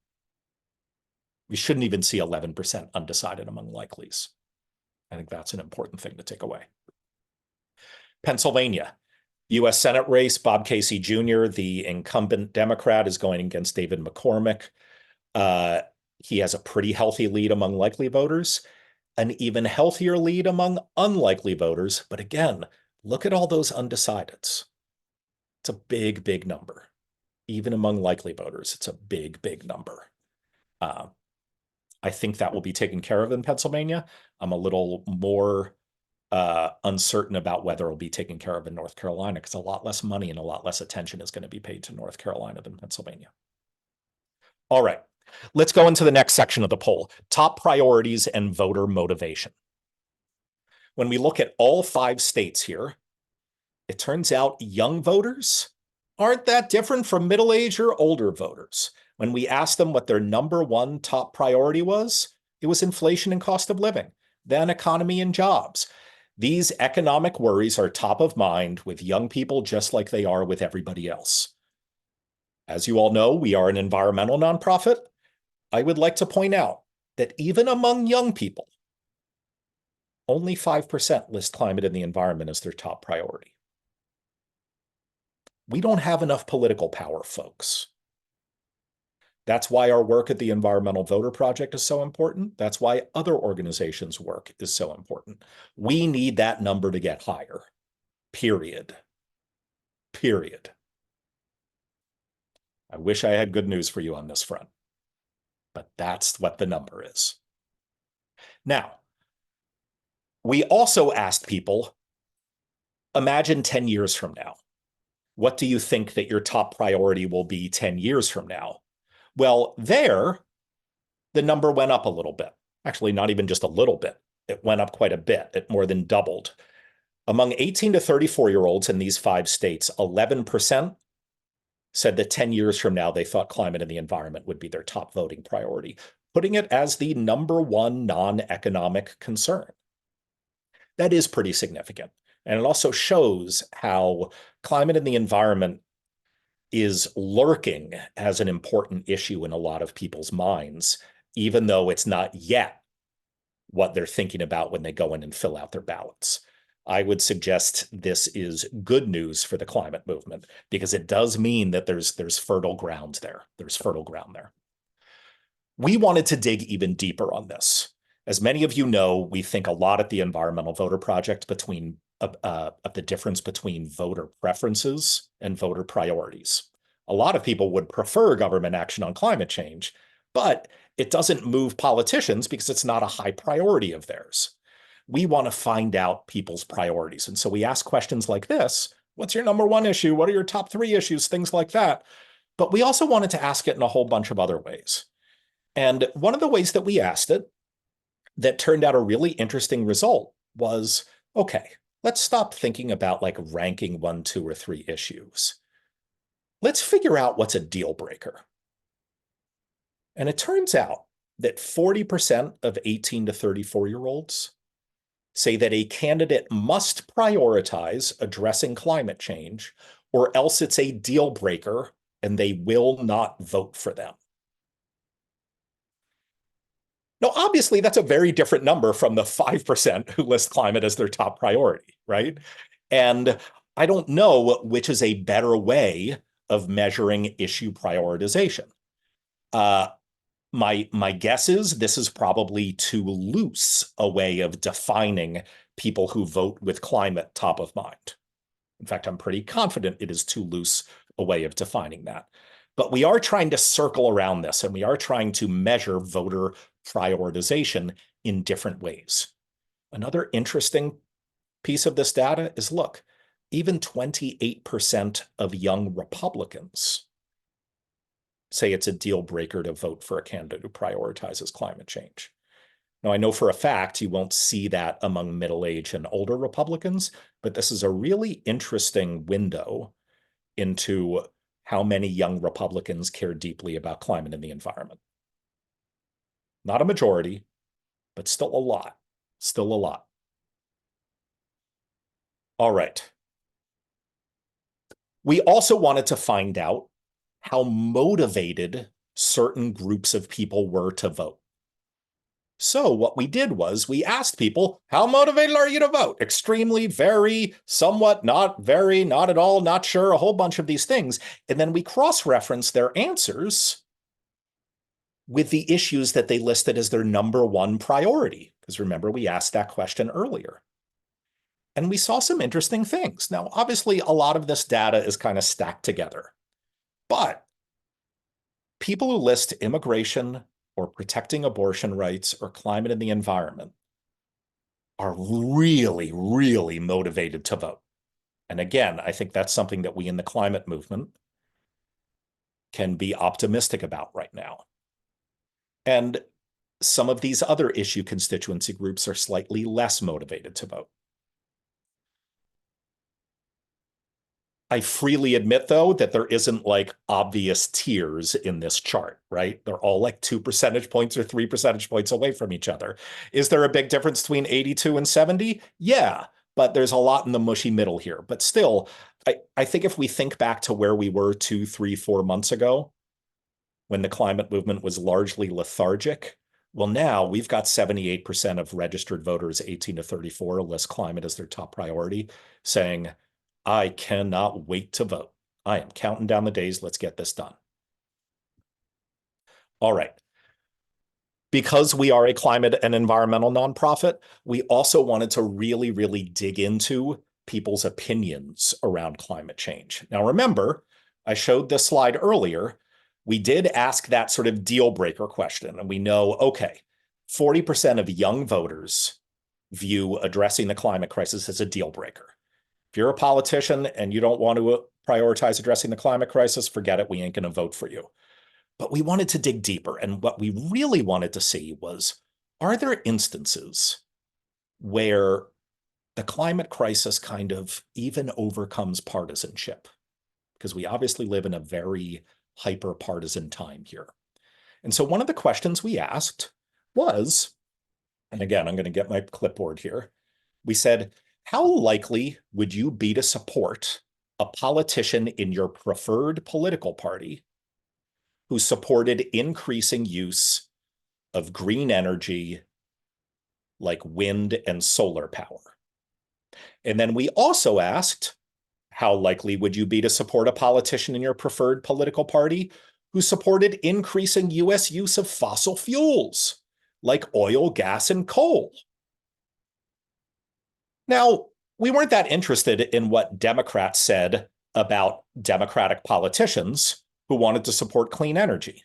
We shouldn't even see 11% undecided among likelies. I think that's an important thing to take away. Pennsylvania, U.S. Senate race, Bob Casey Jr., the incumbent Democrat, is going against David McCormick. He has a pretty healthy lead among likely voters, an even healthier lead among unlikely voters. But again, look at all those undecideds. It's a big, big number. Even among likely voters, it's a big, big number. I think that will be taken care of in Pennsylvania. I'm a little more uncertain about whether it'll be taken care of in North Carolina, because a lot less money and a lot less attention is going to be paid to North Carolina than Pennsylvania. All right, let's go into the next section of the poll: top priorities and voter motivation. When we look at all 5 states here, it turns out young voters aren't that different from middle-aged or older voters. When we asked them what their number 1 top priority was, it was inflation and cost of living, then economy and jobs. These economic worries are top of mind with young people, just like they are with everybody else. As you all know, we are an environmental nonprofit. I would like to point out that even among young people, only 5% list climate and the environment as their top priority. We don't have enough political power, folks. That's why our work at the Environmental Voter Project is so important. That's why other organizations' work is so important. We need that number to get higher. Period. Period. I wish I had good news for you on this front, but that's what the number is. Now, we also asked people, imagine 10 years from now. What do you think that your top priority will be 10 years from now? Well, there, the number went up a little bit. Actually, not even just a little bit. It went up quite a bit. It more than doubled. Among 18 to 34-year-olds in these 5 states, 11% said that 10 years from now, they thought climate and the environment would be their top voting priority, putting it as the number one non-economic concern. That is pretty significant. And it also shows how climate and the environment is lurking as an important issue in a lot of people's minds, even though it's not yet what they're thinking about when they go in and fill out their ballots. I would suggest this is good news for the climate movement because it does mean that there's fertile ground there. There's fertile ground there. We wanted to dig even deeper on this. As many of you know, we think a lot at the Environmental Voter Project between the difference between voter preferences and voter priorities. A lot of people would prefer government action on climate change, but it doesn't move politicians because it's not a high priority of theirs. We want to find out people's priorities. And so we ask questions like this: what's your number one issue? What are your top 3 issues? Things like that. But we also wanted to ask it in a whole bunch of other ways. And one of the ways that we asked it that turned out a really interesting result was, okay, let's stop thinking about like ranking 1, 2, or 3 issues. Let's figure out what's a deal breaker. And it turns out that 40% of 18 to 34-year-olds say that a candidate must prioritize addressing climate change, or else it's a deal breaker and they will not vote for them. Now, obviously, that's a very different number from the 5% who list climate as their top priority, right? And I don't know which is a better way of measuring issue prioritization. My guess is this is probably too loose a way of defining people who vote with climate top of mind. In fact, I'm pretty confident it is too loose a way of defining that. But we are trying to circle around this, and we are trying to measure voter prioritization in different ways. Another interesting piece of this data is, look, even 28% of young Republicans say it's a deal breaker to vote for a candidate who prioritizes climate change. Now, I know for a fact you won't see that among middle-aged and older Republicans, but this is a really interesting window into how many young Republicans care deeply about climate and the environment. Not a majority, but still a lot. Still a lot. All right. We also wanted to find out how motivated certain groups of people were to vote. So what we did was we asked people, how motivated are you to vote? Extremely, very, somewhat, not very, not at all, not sure, a whole bunch of these things. And then we cross-referenced their answers with the issues that they listed as their number one priority. Because remember, we asked that question earlier. And we saw some interesting things. Now, obviously, a lot of this data is kind of stacked together. But people who list immigration or protecting abortion rights or climate and the environment are really, really motivated to vote. And again, I think that's something that we in the climate movement can be optimistic about right now. And some of these other issue constituency groups are slightly less motivated to vote. I freely admit, though, that there isn't like obvious tiers in this chart, right? They're all like 2 percentage points or 3 percentage points away from each other. Is there a big difference between 82 and 70? Yeah, but there's a lot in the mushy middle here. But still, I think if we think back to where we were 2, 3, 4 months ago, when the climate movement was largely lethargic, well, now we've got 78% of registered voters 18 to 34 list climate as their top priority, saying, I cannot wait to vote. I am counting down the days. Let's get this done. All right. Because we are a climate and environmental nonprofit, we also wanted to really, really dig into people's opinions around climate change. Now, remember, I showed this slide earlier. We did ask that sort of deal breaker question, and we know, okay, 40% of young voters view addressing the climate crisis as a deal breaker. If you're a politician and you don't want to prioritize addressing the climate crisis, forget it. We ain't going to vote for you. But we wanted to dig deeper. And what we really wanted to see was, are there instances where the climate crisis kind of even overcomes partisanship? Because we obviously live in a very hyper-partisan time here. And so one of the questions we asked was, and again, I'm going to get my clipboard here. We said, how likely would you be to support a politician in your preferred political party who supported increasing use of green energy like wind and solar power? And then we also asked, how likely would you be to support a politician in your preferred political party who supported increasing US use of fossil fuels like oil, gas, and coal? Now, we weren't that interested in what Democrats said about Democratic politicians who wanted to support clean energy.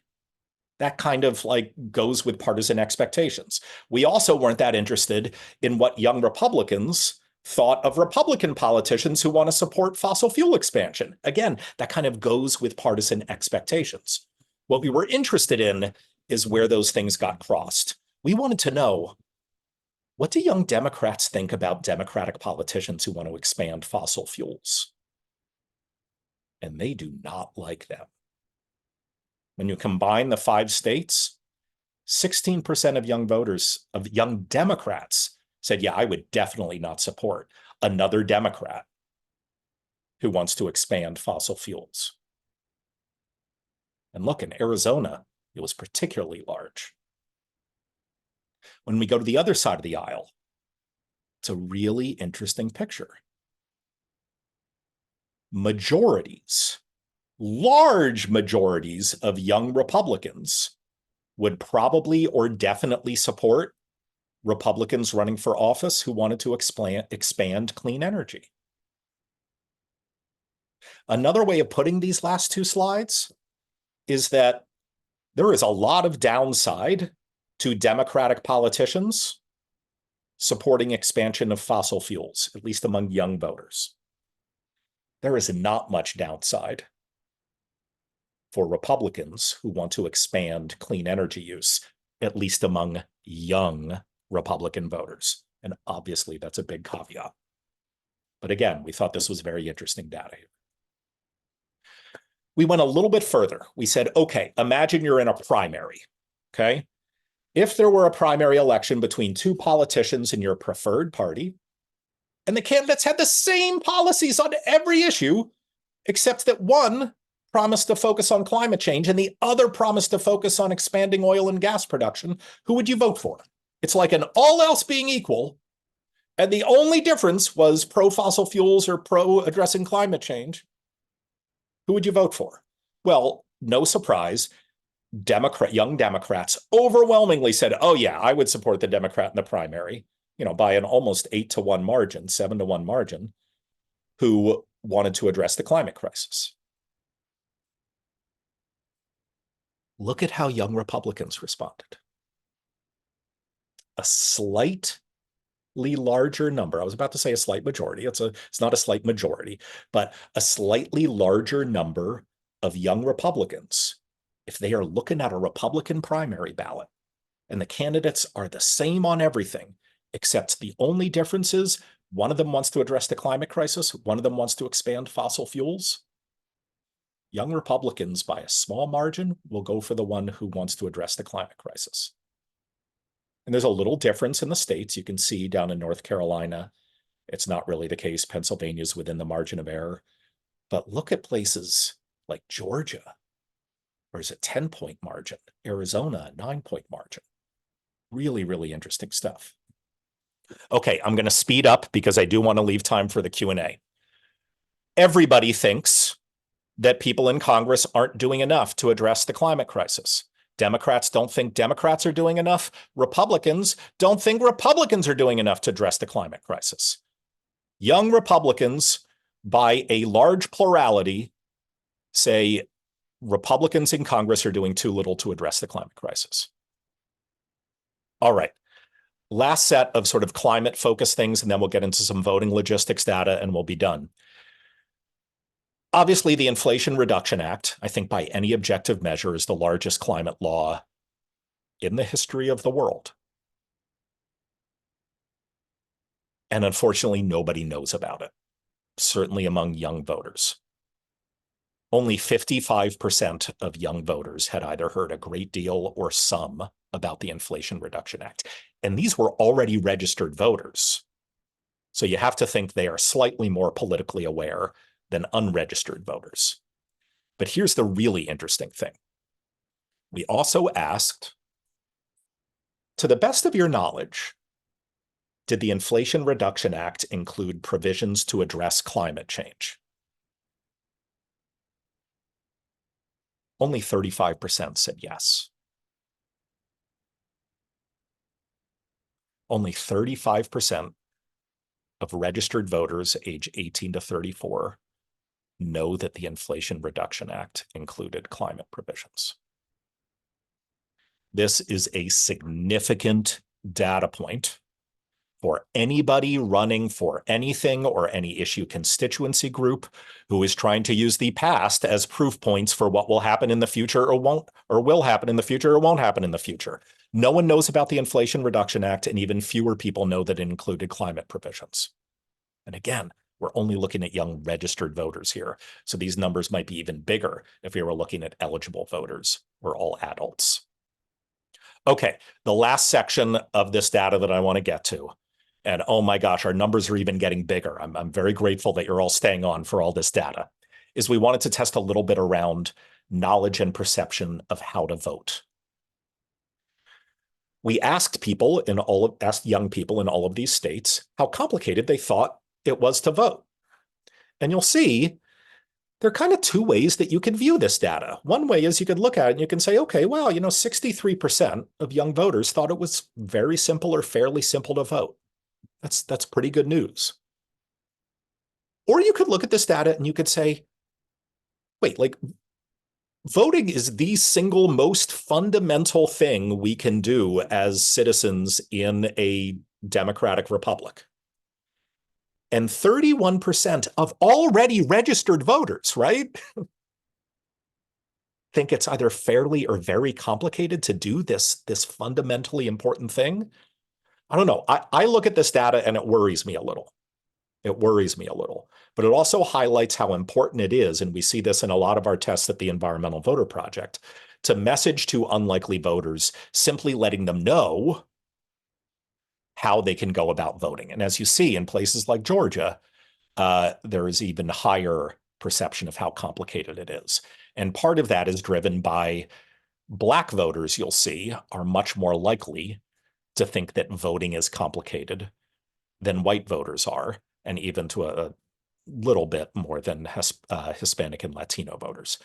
That kind of like goes with partisan expectations. We also weren't that interested in what young Republicans thought of Republican politicians who want to support fossil fuel expansion. Again, that kind of goes with partisan expectations. What we were interested in is where those things got crossed. We wanted to know, what do young Democrats think about Democratic politicians who want to expand fossil fuels? And they do not like them. When you combine the 5 states, 16% of young voters, of young Democrats, said, yeah, I would definitely not support another Democrat who wants to expand fossil fuels. And look, in Arizona, it was particularly large. When we go to the other side of the aisle, it's a really interesting picture. Majorities, large majorities of young Republicans would probably or definitely support Republicans running for office who wanted to expand clean energy. Another way of putting these last 2 slides is that there is a lot of downside to Democratic politicians supporting expansion of fossil fuels, at least among young voters. There is not much downside for Republicans who want to expand clean energy use, at least among young Republican voters. And obviously, that's a big caveat. But again, we thought this was very interesting data here. We went a little bit further. We said, okay, imagine you're in a primary, okay? If there were a primary election between 2 politicians in your preferred party, and the candidates had the same policies on every issue, except that one promised to focus on climate change and the other promised to focus on expanding oil and gas production, who would you vote for? It's like an all else being equal, and the only difference was pro-fossil fuels or pro-addressing climate change. Who would you vote for? Well, no surprise, young Democrats overwhelmingly said, oh yeah, I would support the Democrat in the primary, by an almost 8-to-1 margin, 7-to-1 margin, who wanted to address the climate crisis. Look at how young Republicans responded. A slightly larger number. I was about to say a slight majority. It's not a slight majority, but a slightly larger number of young Republicans, if they are looking at a Republican primary ballot and the candidates are the same on everything, except the only difference is one of them wants to address the climate crisis, one of them wants to expand fossil fuels, young Republicans, by a small margin, will go for the one who wants to address the climate crisis. And there's a little difference in the states. You can see down in North Carolina, it's not really the case. Pennsylvania is within the margin of error. But look at places like Georgia, where it's a 10-point margin, Arizona, a 9-point margin. Really, really interesting stuff. Okay, I'm going to speed up because I do want to leave time for the Q&A. Everybody thinks that people in Congress aren't doing enough to address the climate crisis. Democrats don't think Democrats are doing enough. Republicans don't think Republicans are doing enough to address the climate crisis. Young Republicans, by a large plurality, say Republicans in Congress are doing too little to address the climate crisis. All right. Last set of sort of climate-focused things, and then we'll get into some voting logistics data, and we'll be done. Obviously, the Inflation Reduction Act, I think by any objective measure, is the largest climate law in the history of the world. And unfortunately, nobody knows about it, certainly among young voters. Only 55% of young voters had either heard a great deal or some about the Inflation Reduction Act. And these were already registered voters. So you have to think they are slightly more politically aware than unregistered voters. But here's the really interesting thing. We also asked, to the best of your knowledge, did the Inflation Reduction Act include provisions to address climate change? Only 35% said yes. Only 35% of registered voters age 18 to 34 know that the Inflation Reduction Act included climate provisions. This is a significant data point for anybody running for anything or any issue constituency group who is trying to use the past as proof points for what will happen in the future or won't, or will happen in the future or won't happen in the future. No one knows about the Inflation Reduction Act, and even fewer people know that it included climate provisions. And again, we're only looking at young registered voters here. So these numbers might be even bigger if we were looking at eligible voters or all adults. Okay, the last section of this data that I want to get to, and oh my gosh, our numbers are even getting bigger. I'm very grateful that you're all staying on for all this data, is we wanted to test a little bit around knowledge and perception of how to vote. We asked young people in all of these states how complicated they thought it was to vote. And you'll see there are kind of two ways that you can view this data. One way is you could look at it and you can say, okay, well, 63% of young voters thought it was very simple or fairly simple to vote. That's pretty good news. Or you could look at this data and you could say, wait, like voting is the single most fundamental thing we can do as citizens in a democratic republic. And 31% of already registered voters, right, think it's either fairly or very complicated to do this fundamentally important thing. I don't know. I look at this data and it worries me a little. It worries me a little. But it also highlights how important it is, and we see this in a lot of our tests at the Environmental Voter Project, to message to unlikely voters, simply letting them know how they can go about voting. And as you see in places like Georgia, there is even higher perception of how complicated it is. And part of that is driven by Black voters, you'll see, are much more likely to think that voting is complicated than white voters are, and even to a little bit more than Hispanic and Latino voters.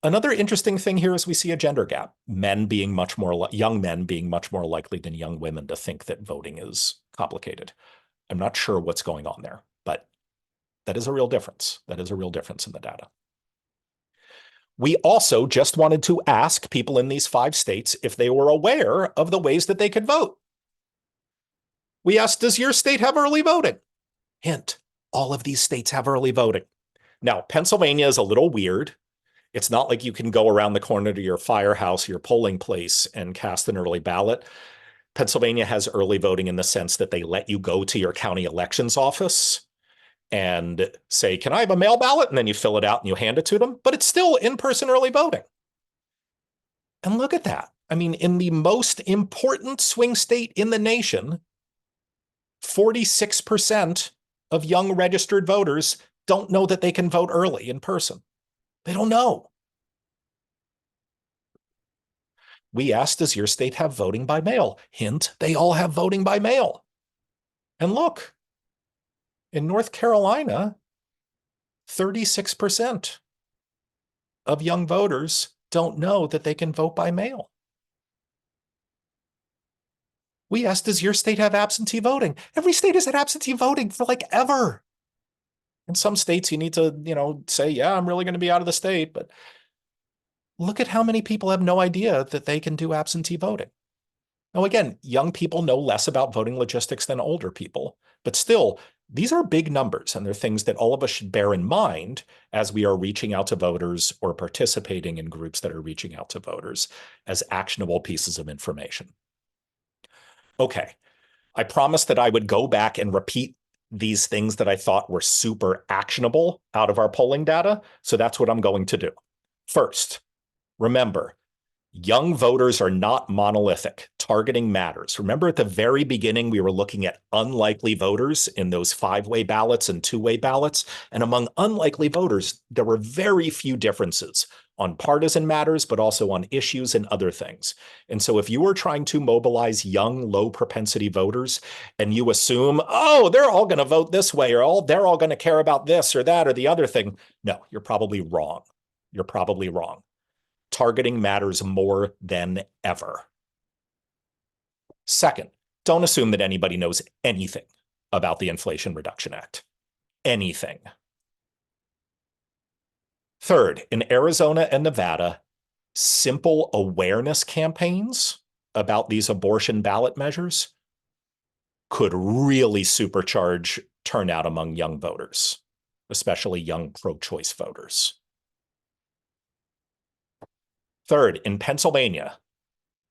Another interesting thing here is we see a gender gap. Young men being much more likely than young women to think that voting is complicated. I'm not sure what's going on there, but that is a real difference. That is a real difference in the data. We also just wanted to ask people in these 5 states if they were aware of the ways that they could vote. We asked, does your state have early voting? Hint, all of these states have early voting. Now, Pennsylvania is a little weird. It's not like you can go around the corner to your firehouse, your polling place, and cast an early ballot. Pennsylvania has early voting in the sense that they let you go to your county elections office and say, can I have a mail ballot? And then you fill it out and you hand it to them. But it's still in-person early voting. And look at that. I mean, in the most important swing state in the nation, 46% of young registered voters don't know that they can vote early in person. They don't know. We asked, does your state have voting by mail? Hint, they all have voting by mail. And look, in North Carolina, 36% of young voters don't know that they can vote by mail. We asked, does your state have absentee voting? Every state has had absentee voting for like ever. In some states, you need to, say, yeah, I'm really going to be out of the state. But look at how many people have no idea that they can do absentee voting. Now, again, young people know less about voting logistics than older people, but still, these are big numbers, and they're things that all of us should bear in mind as we are reaching out to voters or participating in groups that are reaching out to voters as actionable pieces of information. Okay, I promised that I would go back and repeat these things that I thought were super actionable out of our polling data, so that's what I'm going to do. First, remember, young voters are not monolithic. Targeting matters. Remember at the very beginning, we were looking at unlikely voters in those 5-way ballots and 2-way ballots. And among unlikely voters, there were very few differences on partisan matters, but also on issues and other things. And so if you are trying to mobilize young, low propensity voters and you assume, oh, they're all going to vote this way, or they're all going to care about this or that or the other thing, no, you're probably wrong. You're probably wrong. Targeting matters more than ever. Second, don't assume that anybody knows anything about the Inflation Reduction Act. Anything. Third, in Arizona and Nevada, simple awareness campaigns about these abortion ballot measures could really supercharge turnout among young voters, especially young pro-choice voters. Third, in Pennsylvania,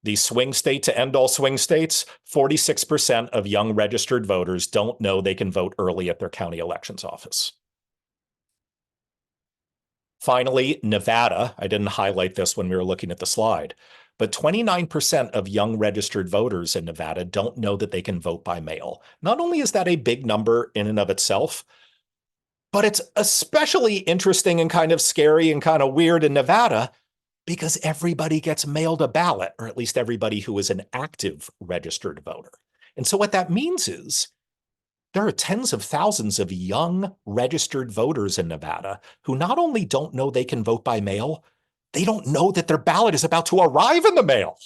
the swing state to end all swing states, 46% of young registered voters don't know they can vote early at their county elections office. Finally, Nevada, I didn't highlight this when we were looking at the slide, but 29% of young registered voters in Nevada don't know that they can vote by mail. Not only is that a big number in and of itself, but it's especially interesting and kind of scary and kind of weird in Nevada because everybody gets mailed a ballot, or at least everybody who is an active registered voter. And so what that means is there are tens of thousands of young registered voters in Nevada who not only don't know they can vote by mail, they don't know that their ballot is about to arrive in the mail.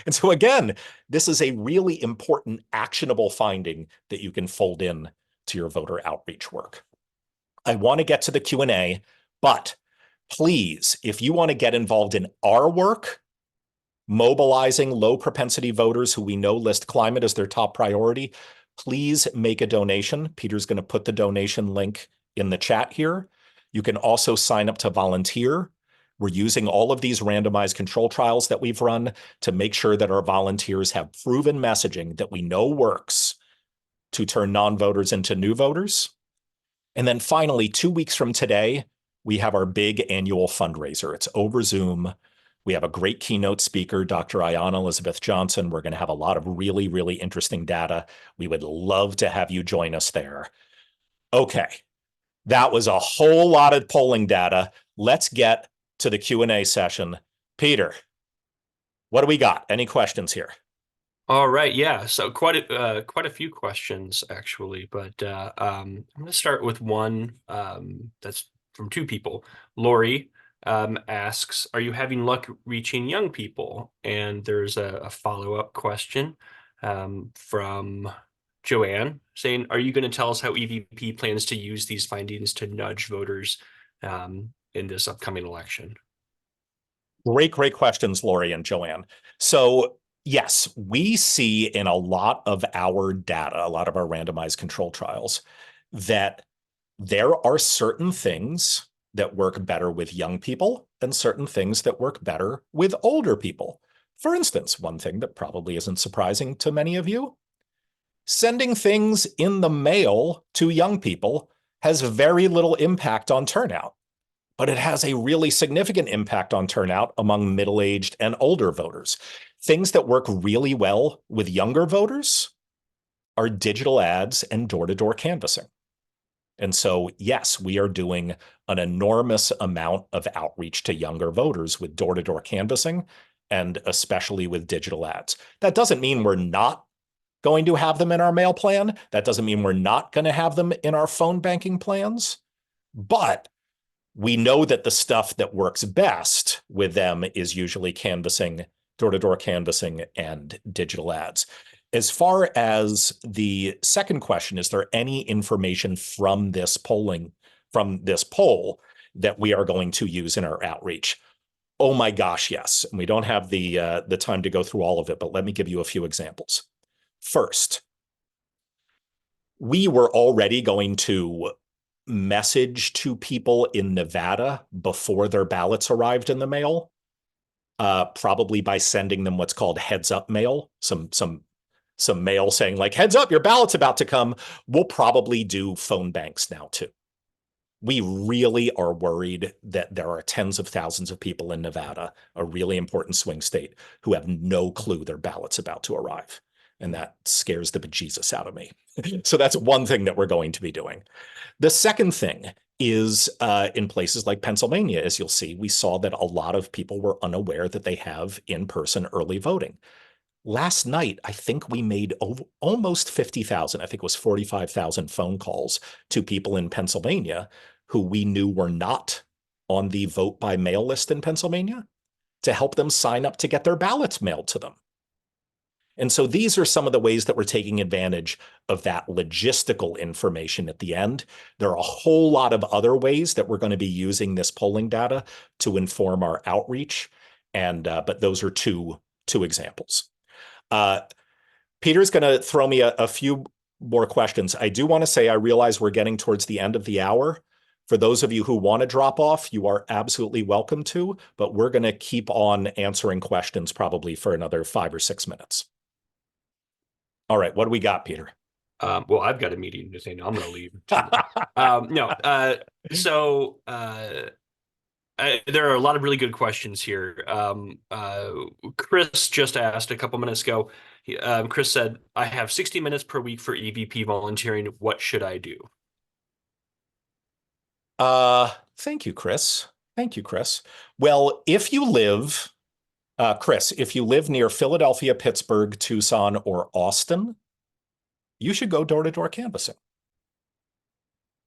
And so again, this is a really important actionable finding that you can fold in to your voter outreach work. I want to get to the Q&A, but please, if you want to get involved in our work, mobilizing low propensity voters who we know list climate as their top priority, please make a donation. Peter's going to put the donation link in the chat here. You can also sign up to volunteer. We're using all of these randomized control trials that we've run to make sure that our volunteers have proven messaging that we know works to turn non-voters into new voters. And then finally, 2 weeks from today, we have our big annual fundraiser. It's over Zoom. We have a great keynote speaker, Dr. Ayanna Elizabeth Johnson. We're going to have a lot of really, really interesting data. We would love to have you join us there. Okay, that was a whole lot of polling data. Let's get to the Q&A session. Peter, what do we got? Any questions here? All right, yeah. So quite a few questions actually, but I'm going to start with one that's from two people. Lori asks, "Are you having luck reaching young people?" And there's a follow-up question from Joanne saying, "Are you going to tell us how EVP plans to use these findings to nudge voters in this upcoming election?" Great questions, Lori and Joanne. So yes, we see in a lot of our data, a lot of our randomized control trials, that there are certain things that work better with young people and certain things that work better with older people. For instance, one thing that probably isn't surprising to many of you, sending things in the mail to young people has very little impact on turnout, but it has a really significant impact on turnout among middle-aged and older voters. Things that work really well with younger voters are digital ads and door-to-door canvassing. And so, yes, we are doing an enormous amount of outreach to younger voters with door-to-door canvassing and especially with digital ads. That doesn't mean we're not going to have them in our mail plan. That doesn't mean we're not going to have them in our phone banking plans. But we know that the stuff that works best with them is usually canvassing, door-to-door canvassing, and digital ads. As far as the second question, is there any information from this polling, from this poll, that we are going to use in our outreach? Oh my gosh, yes. And we don't have the time to go through all of it, but let me give you a few examples. First, we were already going to message to people in Nevada before their ballots arrived in the mail, probably by sending them what's called heads up mail, some mail saying like, heads up, your ballot's about to come. We'll probably do phone banks now too. We really are worried that there are tens of thousands of people in Nevada, a really important swing state, who have no clue their ballot's about to arrive. And that scares the bejesus out of me. So that's one thing that we're going to be doing. The second thing is in places like Pennsylvania, as you'll see, we saw that a lot of people were unaware that they have in-person early voting. Last night, I think we made almost 50,000, I think it was 45,000 phone calls to people in Pennsylvania who we knew were not on the vote by mail list in Pennsylvania to help them sign up to get their ballots mailed to them. And so these are some of the ways that we're taking advantage of that logistical information at the end. There are a whole lot of other ways that we're going to be using this polling data to inform our outreach. But those are two examples. Peter's going to throw me a few more questions. I do want to say I realize we're getting towards the end of the hour. For those of you who want to drop off, you are absolutely welcome to, but we're going to keep on answering questions probably for another 5 or 6 minutes. All right, what do we got, Peter? Well, I've got a meeting to say, no, I'm going to leave. No. There are a lot of really good questions here. Chris just asked a couple minutes ago. Chris said, I have 60 minutes per week for EVP volunteering. What should I do? Thank you, Chris. Thank you, Chris. Well, if you live, Chris, if you live near Philadelphia, Pittsburgh, Tucson, or Austin, you should go door-to-door canvassing.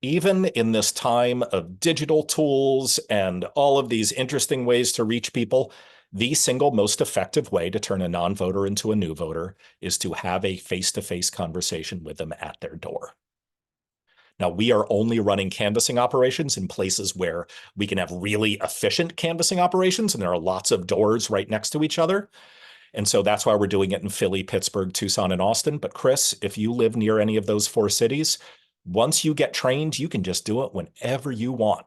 Even in this time of digital tools and all of these interesting ways to reach people, the single most effective way to turn a non-voter into a new voter is to have a face-to-face conversation with them at their door. Now, we are only running canvassing operations in places where we can have really efficient canvassing operations, and there are lots of doors right next to each other. And so that's why we're doing it in Philly, Pittsburgh, Tucson, and Austin. But Chris, if you live near any of those 4 cities, once you get trained, you can just do it whenever you want.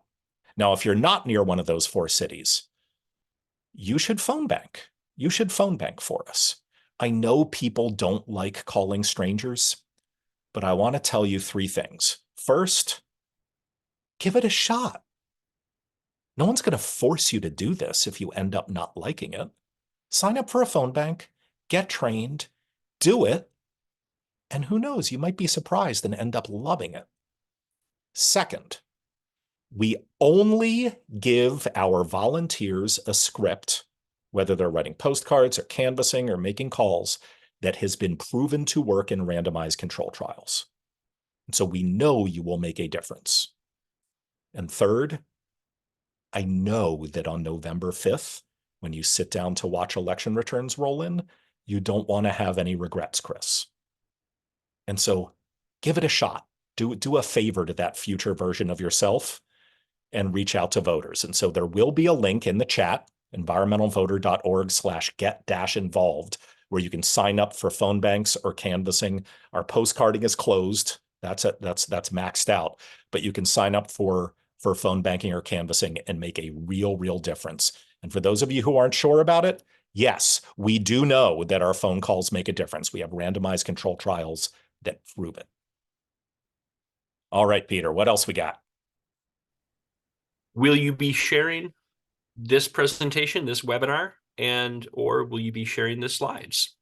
Now, if you're not near one of those 4 cities, you should phone bank. You should phone bank for us. I know people don't like calling strangers, but I want to tell you 3 things. First, give it a shot. No one's going to force you to do this if you end up not liking it. Sign up for a phone bank, get trained, do it, and who knows, you might be surprised and end up loving it. Second, we only give our volunteers a script, whether they're writing postcards or canvassing or making calls, that has been proven to work in randomized control trials. And so we know you will make a difference. And third, I know that on November 5th, when you sit down to watch election returns roll in, you don't want to have any regrets, Chris. And so give it a shot. Do a favor to that future version of yourself and reach out to voters. And so there will be a link in the chat, environmentalvoter.org/get-involved, where you can sign up for phone banks or canvassing. Our postcarding is closed. That's maxed out, but you can sign up for phone banking or canvassing and make a real difference. And for those of you who aren't sure about it, yes, we do know that our phone calls make a difference. We have randomized control trials that prove it. All right, Peter, what else we got? Will you be sharing this presentation, this webinar, or will you be sharing the slides?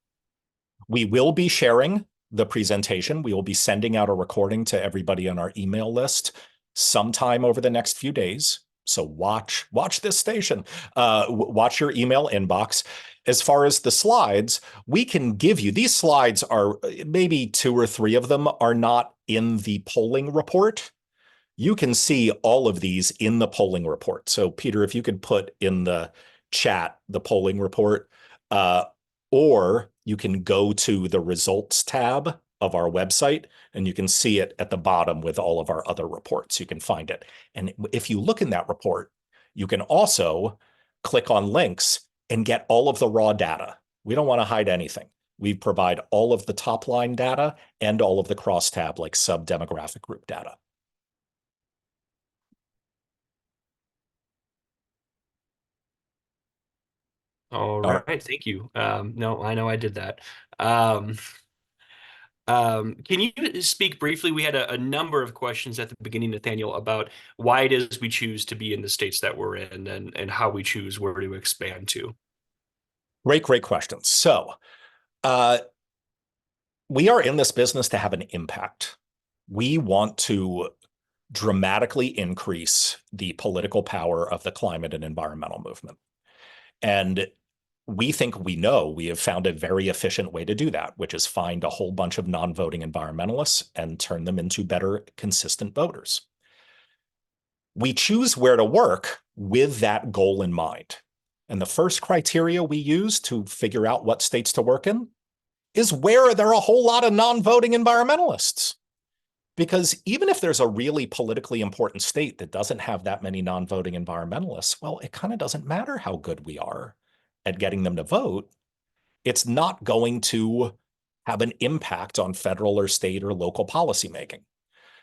We will be sharing the presentation. We will be sending out a recording to everybody on our email list sometime over the next few days. So watch this station, watch your email inbox. As far as the slides, we can give you, these slides are maybe 2 or 3 of them are not in the polling report. You can see all of these in the polling report. So Peter, if you could put in the chat the polling report, or you can go to the results tab of our website and you can see it at the bottom with all of our other reports. You can find it. And if you look in that report, you can also click on links and get all of the raw data. We don't want to hide anything. We provide all of the top line data and all of the crosstab, like sub-demographic group data. All All right. right, thank you. No, I know I did that. Can you speak briefly? We had a number of questions at the beginning, Nathaniel, about why it is we choose to be in the states that we're in and how we choose where to expand to. Great questions. So uh, we are in this business to have an impact. We want to dramatically increase the political power of the climate and environmental movement. And we think we know we have found a very efficient way to do that, which is find a whole bunch of non-voting environmentalists and turn them into better, consistent voters. We choose where to work with that goal in mind. And the first criteria we use to figure out what states to work in is where are there a whole lot of non-voting environmentalists? Because even if there's a really politically important state that doesn't have that many non-voting environmentalists, well, it kind of doesn't matter how good we are at getting them to vote. It's not going to have an impact on federal or state or local policymaking.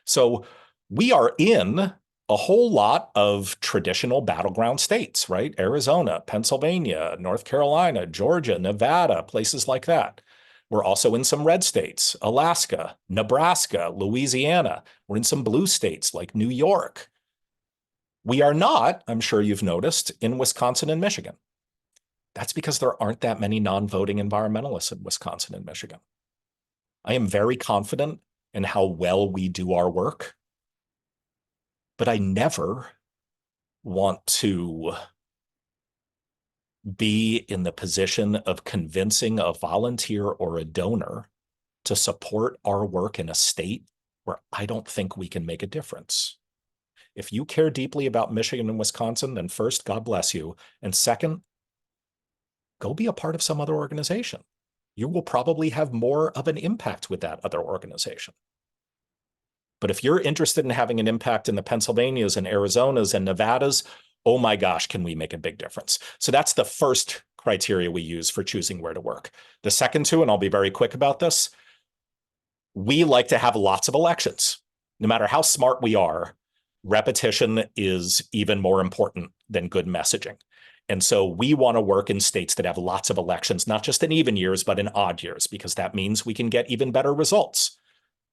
So we are in a whole lot of traditional battleground states, right? Arizona, Pennsylvania, North Carolina, Georgia, Nevada, places like that. We're also in some red states, Alaska, Nebraska, Louisiana. We're in some blue states like New York. We are not, I'm sure you've noticed, in Wisconsin and Michigan. That's because there aren't that many non-voting environmentalists in Wisconsin and Michigan. I am very confident in how well we do our work, but I never want to be in the position of convincing a volunteer or a donor to support our work in a state where I don't think we can make a difference. If you care deeply about Michigan and Wisconsin, then first, God bless you. And second, go be a part of some other organization. You will probably have more of an impact with that other organization. But if you're interested in having an impact in the Pennsylvanias and Arizonas and Nevadas, oh my gosh, can we make a big difference? So that's the first criteria we use for choosing where to work. The second two, and I'll be very quick about this, we like to have lots of elections. No matter how smart we are, repetition is even more important than good messaging. And so we want to work in states that have lots of elections, not just in even years, but in odd years, because that means we can get even better results.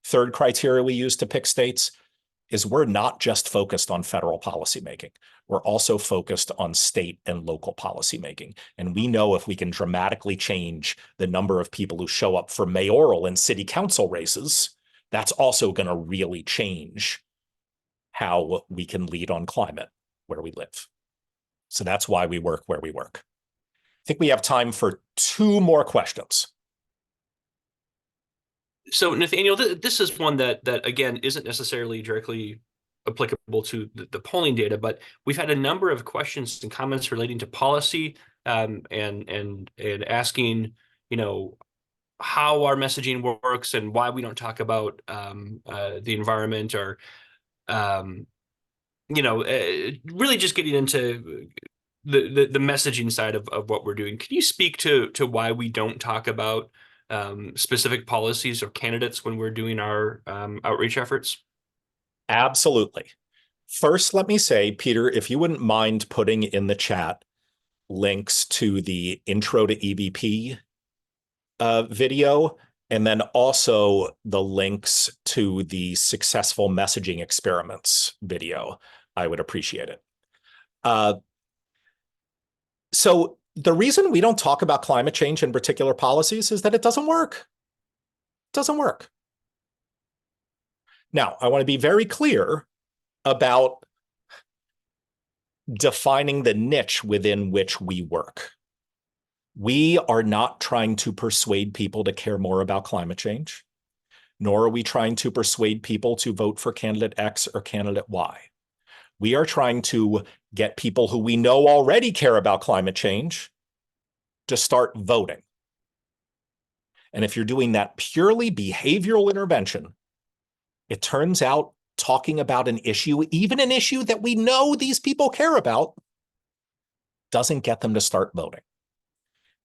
Third criteria we use to pick states is we're not just focused on federal policymaking. We're also focused on state and local policymaking. And we know if we can dramatically change the number of people who show up for mayoral and city council races, that's also going to really change how we can lead on climate where we live. So that's why we work where we work. I think we have time for 2 more questions. So, Nathaniel, this is one that again isn't necessarily directly applicable to the polling data, but we've had a number of questions and comments relating to policy, and asking, how our messaging works and why we don't talk about the environment or really just getting into the messaging side of what we're doing. Can you speak to why we don't talk about specific policies or candidates when we're doing our outreach efforts? Absolutely. First, let me say, Peter, if you wouldn't mind putting in the chat links to the intro to EVP video, and then also the links to the successful messaging experiments video, I would appreciate it. So the reason we don't talk about climate change and particular policies is that it doesn't work. Doesn't work. Now, I want to be very clear about defining the niche within which we work. We are not trying to persuade people to care more about climate change, nor are we trying to persuade people to vote for candidate X or candidate Y. We are trying to get people who we know already care about climate change to start voting. And if you're doing that purely behavioral intervention, it turns out talking about an issue, even an issue that we know these people care about, doesn't get them to start voting.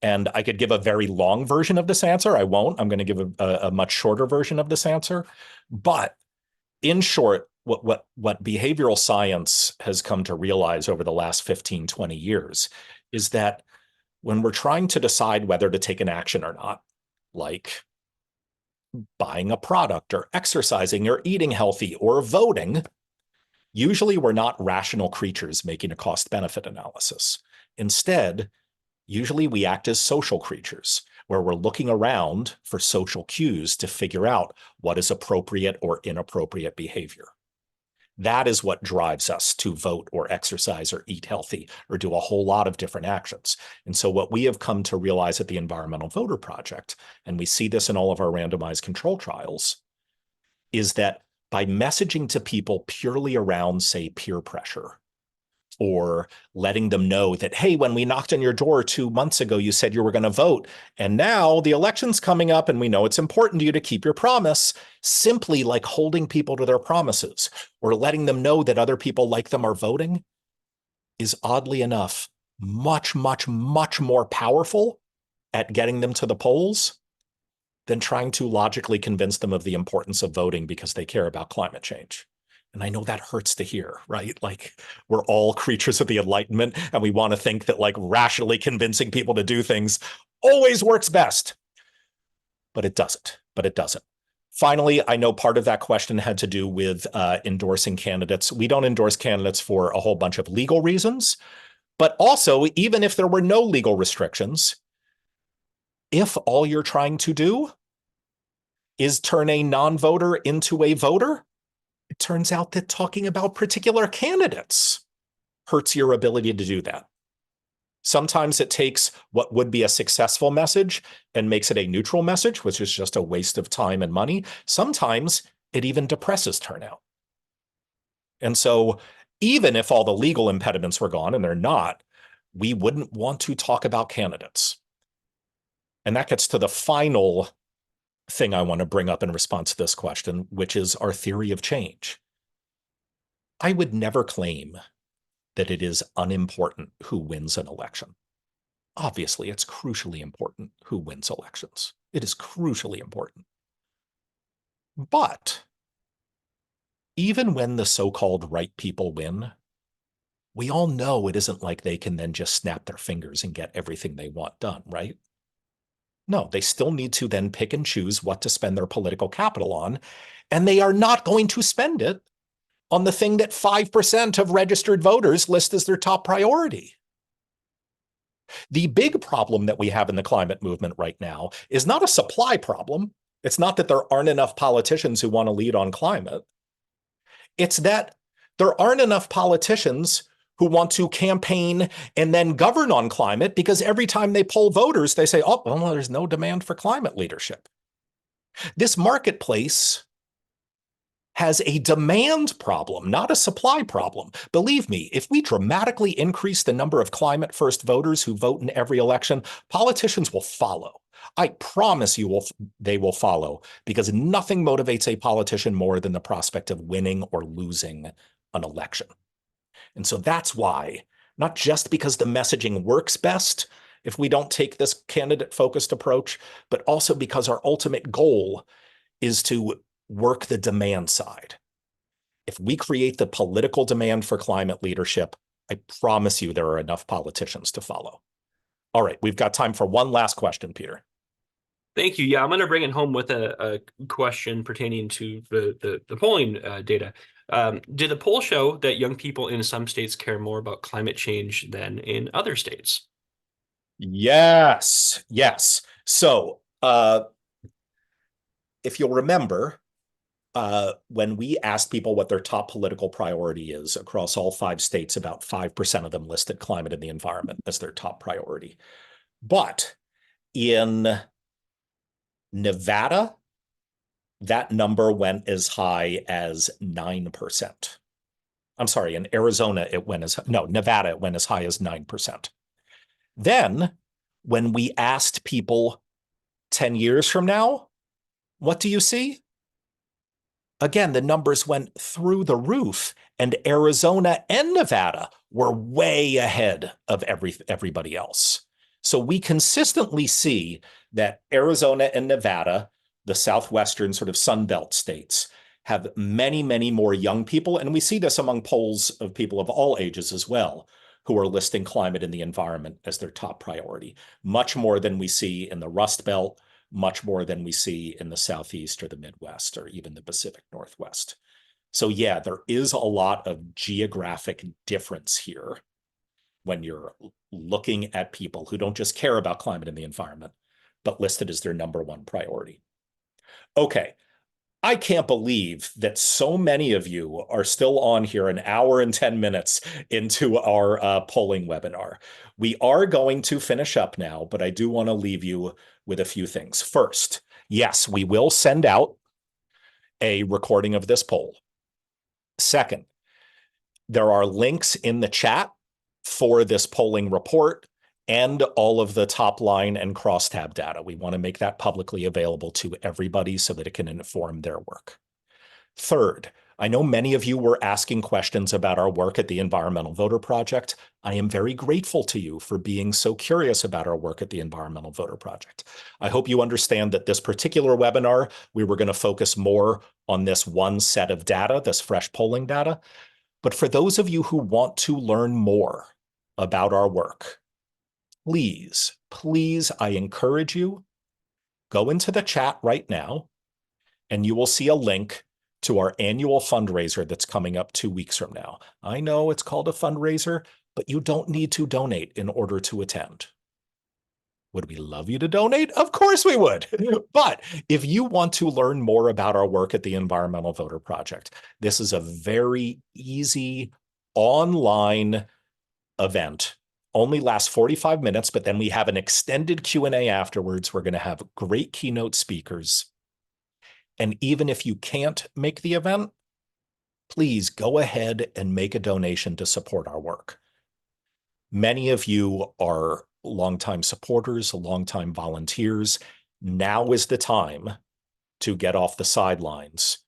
And I could give a very long version of this answer. I won't. I'm going to give a much shorter version of this answer. But in short, what behavioral science has come to realize over the last 15, 20 years is that when we're trying to decide whether to take an action or not, like buying a product or exercising or eating healthy or voting, usually we're not rational creatures making a cost-benefit analysis. Instead, usually we act as social creatures, where we're looking around for social cues to figure out what is appropriate or inappropriate behavior. That is what drives us to vote or exercise or eat healthy or do a whole lot of different actions. And so what we have come to realize at the Environmental Voter Project, and we see this in all of our randomized control trials, is that by messaging to people purely around, say, peer pressure, or letting them know that, hey, when we knocked on your door 2 months ago, you said you were going to vote. And now the election's coming up and we know it's important to you to keep your promise, simply like holding people to their promises or letting them know that other people like them are voting is oddly enough much, much, much more powerful at getting them to the polls than trying to logically convince them of the importance of voting because they care about climate change. And I know that hurts to hear, right? Like we're all creatures of the Enlightenment and we want to think that like rationally convincing people to do things always works best. But it doesn't. But it doesn't. Finally, I know part of that question had to do with endorsing candidates. We don't endorse candidates for a whole bunch of legal reasons. But also, even if there were no legal restrictions, if all you're trying to do is turn a non-voter into a voter, it turns out that talking about particular candidates hurts your ability to do that. Sometimes it takes what would be a successful message and makes it a neutral message, which is just a waste of time and money. Sometimes it even depresses turnout. And so even if all the legal impediments were gone, and they're not, we wouldn't want to talk about candidates. And that gets to the final thing I want to bring up in response to this question, which is our theory of change. I would never claim that it is unimportant who wins an election. Obviously, it's crucially important who wins elections. It is crucially important. But even when the so-called right people win, we all know it isn't like they can then just snap their fingers and get everything they want done, right? No, they still need to then pick and choose what to spend their political capital on, and they are not going to spend it on the thing that 5% of registered voters list as their top priority. The big problem that we have in the climate movement right now is not a supply problem. It's not that there aren't enough politicians who want to lead on climate. It's that there aren't enough politicians who want to campaign and then govern on climate because every time they poll voters, they say, oh, well, there's no demand for climate leadership. This marketplace has a demand problem, not a supply problem. Believe me, if we dramatically increase the number of climate first voters who vote in every election, politicians will follow. I promise you they will follow because nothing motivates a politician more than the prospect of winning or losing an election. And so that's why, not just because the messaging works best if we don't take this candidate focused approach, but also because our ultimate goal is to work the demand side. If we create the political demand for climate leadership, I promise you there are enough politicians to follow. All right, we've got time for one last question, Peter. Thank you. Yeah, I'm going to bring it home with a question pertaining to the polling data. Did the poll show that young people in some states care more about climate change than in other states? Yes, yes. So if you'll remember, when we asked people what their top political priority is across all 5 states, about 5% of them listed climate and the environment as their top priority. But in Nevada, that number went as high as 9%. I'm sorry, in Arizona, it went as, no, Nevada, it went as high as 9%. Then, when we asked people 10 years from now, what do you see? Again, the numbers went through the roof, and Arizona and Nevada were way ahead of everybody else. So we consistently see that Arizona and Nevada, the southwestern sort of Sunbelt states, have many, many more young people. And we see this among polls of people of all ages as well, who are listing climate and the environment as their top priority, much more than we see in the Rust Belt, much more than we see in the Southeast or the Midwest or even the Pacific Northwest. So yeah, there is a lot of geographic difference here when you're looking at people who don't just care about climate and the environment, but list it as their number one priority. Okay, I can't believe that so many of you are still on here an hour and 10 minutes into our polling webinar. We are going to finish up now, but I do want to leave you with a few things. First, yes, we will send out a recording of this poll. Second, there are links in the chat for this polling report and all of the top line and crosstab data. We want to make that publicly available to everybody so that it can inform their work. Third, I know many of you were asking questions about our work at the Environmental Voter Project. I am very grateful to you for being so curious about our work at the Environmental Voter Project. I hope you understand that this particular webinar, we were going to focus more on this one set of data, this fresh polling data. But for those of you who want to learn more about our work, please, please, I encourage you, go into the chat right now, and you will see a link to our annual fundraiser that's coming up 2 weeks from now. I know it's called a fundraiser, but you don't need to donate in order to attend. Would we love you to donate? Of course we would. But if you want to learn more about our work at the Environmental Voter Project, this is a very easy online event. Only lasts 45 minutes, but then we have an extended Q&A afterwards. We're going to have great keynote speakers. And even if you can't make the event, please go ahead and make a donation to support our work. Many of you are longtime supporters, longtime volunteers. Now is the time to get off the sidelines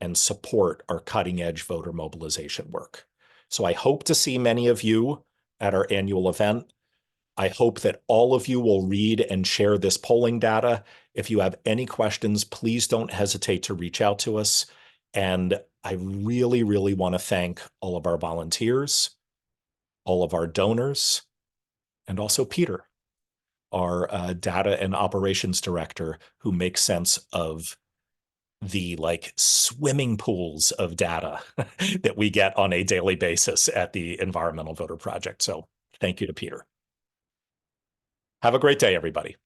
and support our cutting-edge voter mobilization work. So I hope to see many of you at our annual event. I hope that all of you will read and share this polling data. If you have any questions, please don't hesitate to reach out to us. And I really, really want to thank all of our volunteers, all of our donors, and also Peter, our data and operations director, who makes sense of the swimming pools of data that we get on a daily basis at the Environmental Voter Project. So thank you to Peter. Have a great day, everybody.